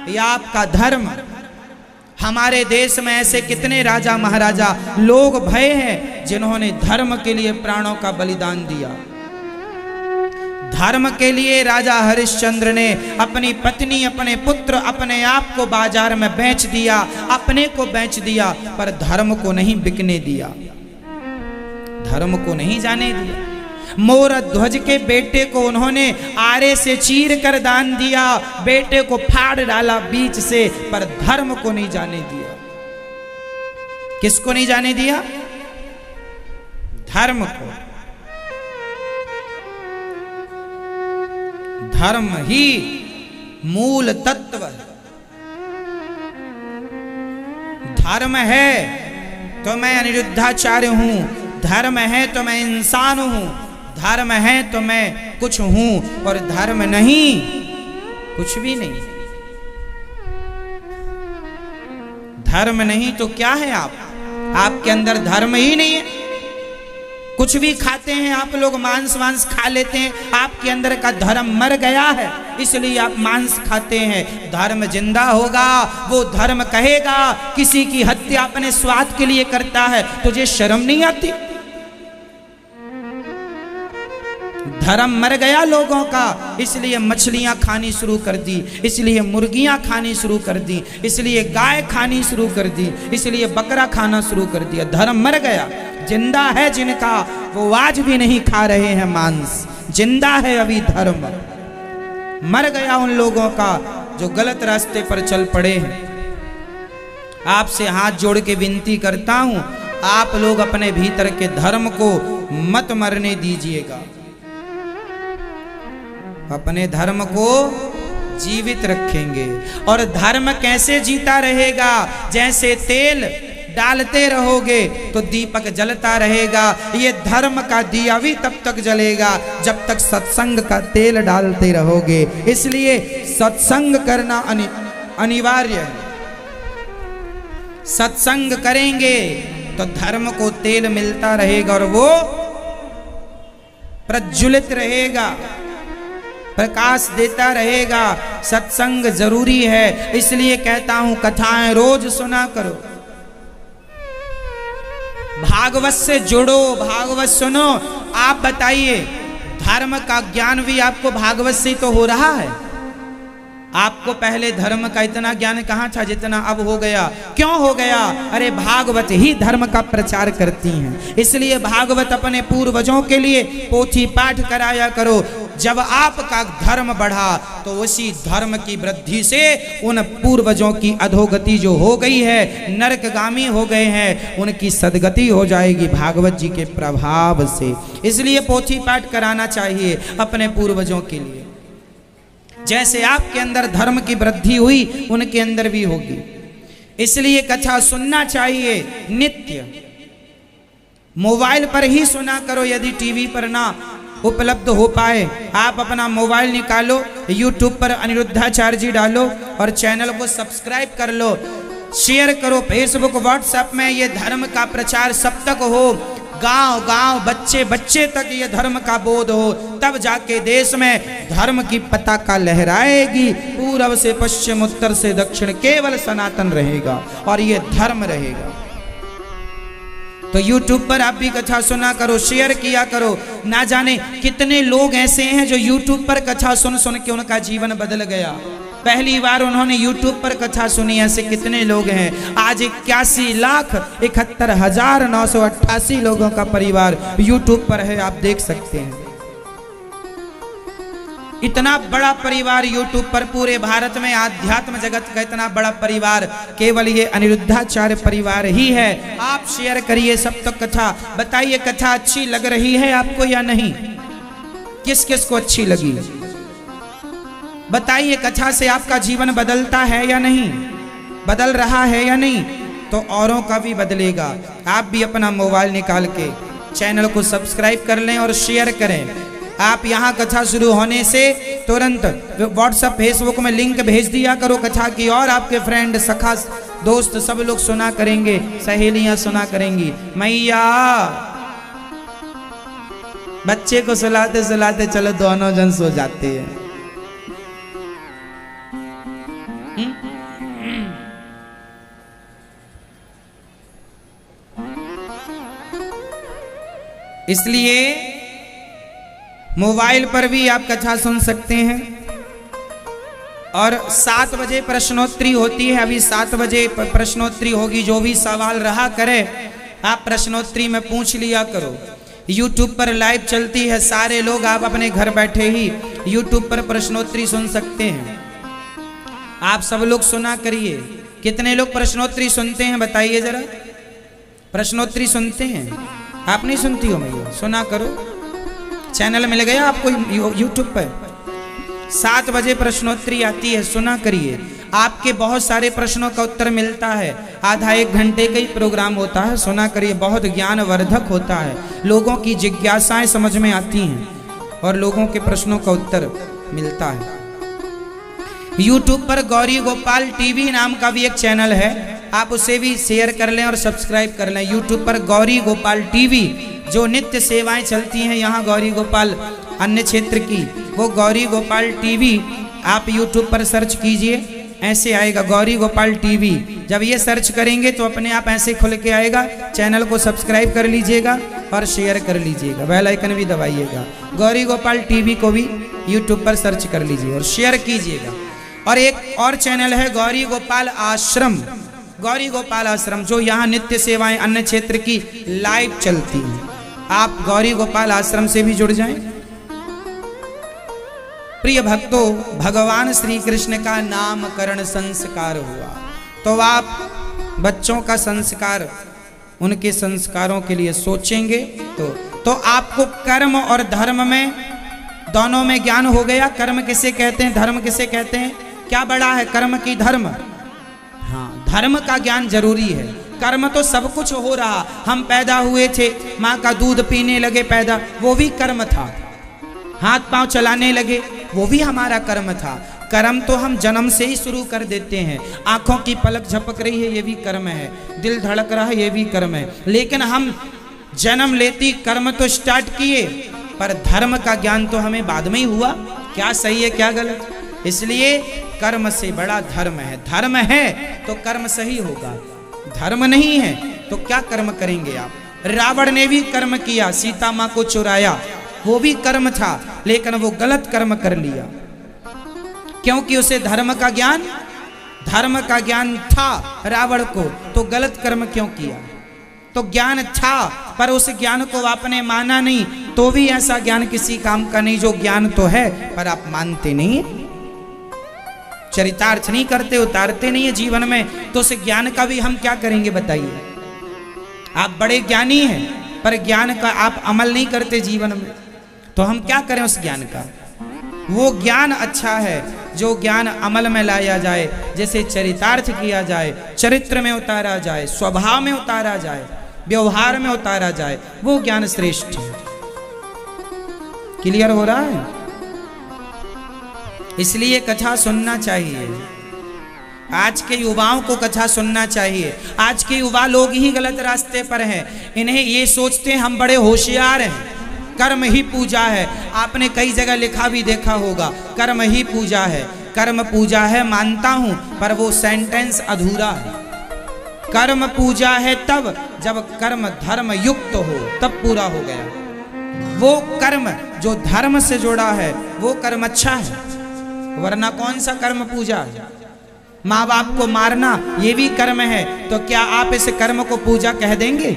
या आपका धर्म? हमारे देश में ऐसे कितने राजा महाराजा लोग भये हैं जिन्होंने धर्म के लिए प्राणों का बलिदान दिया। धर्म के लिए राजा हरिश्चंद्र ने अपनी पत्नी, अपने पुत्र, अपने आप को बाजार में बेच दिया, अपने को बेच दिया, पर धर्म को नहीं बिकने दिया, धर्म को नहीं जाने दिया। मोर ध्वज के बेटे को उन्होंने आरे से चीर कर दान दिया, बेटे को फाड़ डाला बीच से, पर धर्म को नहीं जाने दिया। किसको नहीं जाने दिया? धर्म को। धर्म ही मूल तत्व है। धर्म है तो मैं अनिरुद्धाचार्य हूं, धर्म है तो मैं इंसान हूं, धर्म है तो मैं कुछ हूं, और धर्म नहीं, कुछ भी नहीं। धर्म नहीं तो क्या है आप? आपके अंदर धर्म ही नहीं है। कुछ भी खाते हैं आप लोग, मांस वांस खा लेते हैं, आपके अंदर का धर्म मर गया है, इसलिए आप मांस खाते हैं। धर्म जिंदा होगा, वो धर्म कहेगा किसी की हत्या अपने स्वाद के लिए करता है, तुझे शर्म नहीं आती? धर्म मर गया लोगों का, इसलिए मछलियां खानी शुरू कर दी, इसलिए मुर्गियां खानी शुरू कर दी, इसलिए गाय खानी शुरू कर दी, इसलिए बकरा खाना शुरू कर दिया। धर्म मर गया। जिंदा है जिनका, वो आज भी नहीं खा रहे हैं मांस। जिंदा है अभी धर्म, मर गया उन लोगों का जो गलत रास्ते पर चल पड़े हैं। आपसे हाथ जोड़ के विनती करता हूं, आप लोग अपने भीतर के धर्म को मत मरने दीजिएगा, अपने धर्म को जीवित रखेंगे। और धर्म कैसे जीता रहेगा? जैसे तेल डालते रहोगे तो दीपक जलता रहेगा, ये धर्म का दिया भी तब तक जलेगा जब तक सत्संग का तेल डालते रहोगे। इसलिए सत्संग करना अनिवार्य है। सत्संग करेंगे तो धर्म को तेल मिलता रहेगा और वो प्रज्वलित रहेगा, प्रकाश देता रहेगा। सत्संग जरूरी है, इसलिए कहता हूं कथाएं रोज सुना करो, भागवत से जुड़ो, भागवत सुनो। आप बताइए, धर्म का ज्ञान भी आपको भागवत से तो हो रहा है? आपको पहले धर्म का इतना ज्ञान कहाँ था जितना अब हो गया? क्यों हो गया? अरे भागवत ही धर्म का प्रचार करती हैं, इसलिए भागवत अपने पूर्वजों के लिए पोथी पाठ कराया करो। जब आपका धर्म बढ़ा तो उसी धर्म की वृद्धि से उन पूर्वजों की अधोगति जो हो गई है, नरकगामी हो गए हैं, उनकी सदगति हो जाएगी भागवत जी के प्रभाव से। इसलिए पोथी पाठ कराना चाहिए अपने पूर्वजों के लिए। जैसे आपके अंदर धर्म की वृद्धि हुई, उनके अंदर भी होगी। इसलिए कथा सुनना चाहिए नित्य। मोबाइल पर ही सुना करो, यदि टीवी पर ना उपलब्ध हो पाए, आप अपना मोबाइल निकालो, यूट्यूब पर अनिरुद्धाचार्य जी डालो और चैनल को सब्सक्राइब कर लो, शेयर करो फेसबुक व्हाट्सएप में। ये धर्म का प्रचार सब तक हो, गांव गांव बच्चे बच्चे तक ये धर्म का बोध हो, तब जाके देश में धर्म की पताका लहराएगी। पूर्व से पश्चिम, उत्तर से दक्षिण, केवल सनातन रहेगा और ये धर्म रहेगा। तो YouTube पर आप भी कथा सुना करो, शेयर किया करो। ना जाने कितने लोग ऐसे हैं जो YouTube पर कथा सुन सुन के उनका जीवन बदल गया। पहली बार उन्होंने YouTube पर कथा सुनी, ऐसे कितने लोग हैं। आज 81,71,988 लोगों का परिवार YouTube पर है, आप देख सकते हैं। इतना बड़ा परिवार YouTube पर, पूरे भारत में आध्यात्म जगत का इतना बड़ा परिवार केवल ये अनिरुद्धाचार्य परिवार ही है। आप शेयर करिए सब तक कथा। बताइए कथा अच्छी लग रही है आपको या नहीं? किस किस को अच्छी लगी? बताइए कथा से आपका जीवन बदलता है या नहीं, बदल रहा है या नहीं? तो औरों का भी बदलेगा। आप भी अपना मोबाइल निकाल के चैनल को सब्सक्राइब कर लें और शेयर करें। आप यहाँ कथा शुरू होने से तुरंत व्हाट्सएप फेसबुक में लिंक भेज दिया करो कथा की, और आपके फ्रेंड सखा दोस्त सब लोग सुना करेंगे, सहेलियां सुना करेंगी। मैया बच्चे को सुलाते सुलाते चलो दोनों जन सो जाते हैं। इसलिए मोबाइल पर भी आप कथा सुन सकते हैं। और 7 बजे प्रश्नोत्तरी होती है, अभी 7 बजे प्रश्नोत्तरी होगी। जो भी सवाल रहा करे आप प्रश्नोत्तरी में पूछ लिया करो। YouTube पर लाइव चलती है, सारे लोग आप अपने घर बैठे ही YouTube पर प्रश्नोत्तरी सुन सकते हैं। आप सब लोग सुना करिए। कितने लोग प्रश्नोत्तरी सुनते हैं बताइए जरा? प्रश्नोत्तरी सुनते हैं? आप नहीं सुनती हो? मैया सुना करो, चैनल मिल गया आपको YouTube पर। 7 बजे प्रश्नोत्तरी आती है, सुना करिए। आपके बहुत सारे प्रश्नों का उत्तर मिलता है। आधा 1 घंटे का ही प्रोग्राम होता है, सुना करिए। बहुत ज्ञानवर्धक होता है, लोगों की जिज्ञासाएं समझ में आती हैं और लोगों के प्रश्नों का उत्तर मिलता है। YouTube पर गौरी गोपाल टीवी नाम का भी एक चैनल है, आप उसे भी शेयर कर लें और सब्सक्राइब कर लें। यूट्यूब पर गौरी गोपाल टीवी, जो नित्य सेवाएं चलती हैं यहाँ गौरी गोपाल अन्य क्षेत्र की, वो गौरी गोपाल टीवी आप यूट्यूब पर सर्च कीजिए, ऐसे आएगा गौरी गोपाल टीवी। जब ये सर्च करेंगे तो अपने आप ऐसे खुल के आएगा। चैनल को सब्सक्राइब कर लीजिएगा और शेयर कर लीजिएगा, बेल आइकन भी दबाइएगा। गौरी गोपाल टीवी को भी यूट्यूब पर सर्च कर लीजिए और शेयर कीजिएगा। और एक और चैनल है गौरी गोपाल आश्रम, गौरी गोपाल आश्रम, जो यहाँ नित्य सेवाएं अन्य क्षेत्र की लाइव चलती हैं। आप गौरी गोपाल आश्रम से भी जुड़ जाएं। प्रिय भक्तों, भगवान श्री कृष्ण का नामकरण संस्कार हुआ, तो आप बच्चों का संस्कार, उनके संस्कारों के लिए सोचेंगे तो आपको कर्म और धर्म में दोनों में ज्ञान हो गया। कर्म किसे कहते हैं, धर्म किसे कहते हैं, क्या बड़ा है कर्म की धर्म? हाँ, धर्म का ज्ञान जरूरी है। कर्म तो सब कुछ हो रहा, हम पैदा हुए थे, माँ का दूध पीने लगे पैदा, वो भी कर्म था। हाथ पांव चलाने लगे, वो भी हमारा कर्म था। कर्म तो हम जन्म से ही शुरू कर देते हैं। आंखों की पलक झपक रही है, ये भी कर्म है। दिल धड़क रहा है, ये भी कर्म है। लेकिन हम जन्म लेती कर्म तो स्टार्ट किए, पर धर्म का ज्ञान तो हमें बाद में ही हुआ, क्या सही है क्या गलत। इसलिए कर्म से बड़ा धर्म है। धर्म है तो कर्म सही होगा, धर्म नहीं है तो क्या कर्म करेंगे आप। रावण ने भी कर्म किया, सीता माँ को चुराया, वो भी कर्म था, लेकिन वो गलत कर्म कर लिया, क्योंकि उसे धर्म का ज्ञान था रावण को, तो गलत कर्म क्यों किया। तो ज्ञान था, पर उस ज्ञान को आपने माना नहीं, तो भी ऐसा ज्ञान किसी काम का नहीं। जो ज्ञान तो है पर आप मानते नहीं, चरितार्थ नहीं करते, उतारते नहीं है जीवन में, तो उस ज्ञान का भी हम क्या करेंगे बताइए। आप बड़े ज्ञानी हैं, पर ज्ञान का आप अमल नहीं करते जीवन में, तो हम क्या करें उस ज्ञान का। वो ज्ञान अच्छा है जो ज्ञान अमल में लाया जाए, जैसे चरितार्थ किया जाए, चरित्र में उतारा जाए, स्वभाव में उतारा जाए, व्यवहार में उतारा जाए, वो ज्ञान श्रेष्ठ है। क्लियर हो रहा है? इसलिए कथा सुनना चाहिए। आज के युवाओं को कथा सुनना चाहिए। आज के युवा लोग ही गलत रास्ते पर हैं। इन्हें ये सोचते हैं हम बड़े होशियार हैं, कर्म ही पूजा है। आपने कई जगह लिखा भी देखा होगा, कर्म ही पूजा है। कर्म पूजा है मानता हूं, पर वो सेंटेंस अधूरा है। कर्म पूजा है तब जब कर्म धर्म युक्त हो, तब पूरा हो गया। वो कर्म जो धर्म से जुड़ा है वो कर्म अच्छा है, वरना कौन सा कर्म पूजा है। माँ बाप को मारना ये भी कर्म है, तो क्या आप इस कर्म को पूजा कह देंगे।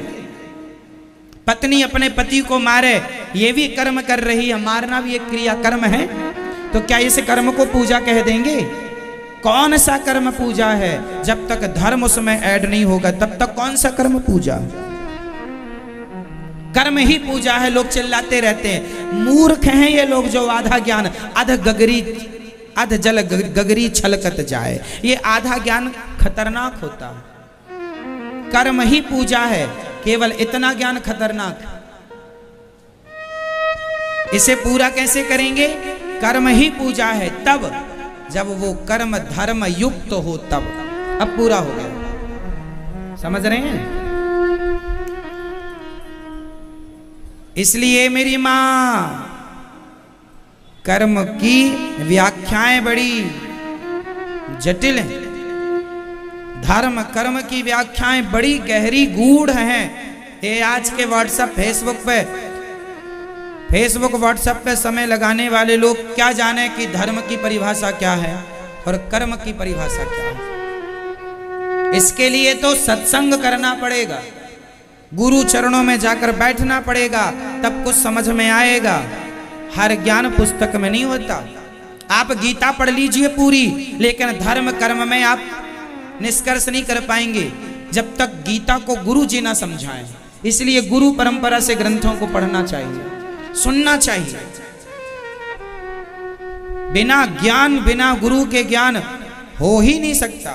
पत्नी अपने पति को मारे, ये भी कर्म कर रही है, मारना भी एक क्रिया कर्म है, तो क्या इस कर्म को पूजा कह देंगे। कौन सा कर्म पूजा है, जब तक धर्म उसमें ऐड नहीं होगा तब तक कौन सा कर्म पूजा। कर्म ही पूजा है, लोग चिल्लाते रहते हैं। मूर्ख हैं ये लोग जो आधा ज्ञान अध जल गगरी छलकत जाए, ये आधा ज्ञान खतरनाक होता है। कर्म ही पूजा है, केवल इतना ज्ञान खतरनाक। इसे पूरा कैसे करेंगे। कर्म ही पूजा है तब जब वो कर्म धर्म युक्त हो, तब। अब पूरा हो गया, समझ रहे हैं। इसलिए मेरी मां, कर्म की व्याख्याएं बड़ी जटिल हैं। धर्म कर्म की व्याख्याएं बड़ी गहरी गूढ़ हैं। ये आज के फेसबुक व्हाट्सएप पे समय लगाने वाले लोग क्या जाने कि धर्म की परिभाषा क्या है और कर्म की परिभाषा क्या है। इसके लिए तो सत्संग करना पड़ेगा, गुरु चरणों में जाकर बैठना पड़ेगा, तब कुछ समझ में आएगा। हर ज्ञान पुस्तक में नहीं होता। आप गीता पढ़ लीजिए पूरी, लेकिन धर्म कर्म में आप निष्कर्ष नहीं कर पाएंगे जब तक गीता को गुरु जी ना समझाएं। इसलिए गुरु परंपरा से ग्रंथों को पढ़ना चाहिए, सुनना चाहिए। बिना ज्ञान, बिना गुरु के ज्ञान हो ही नहीं सकता।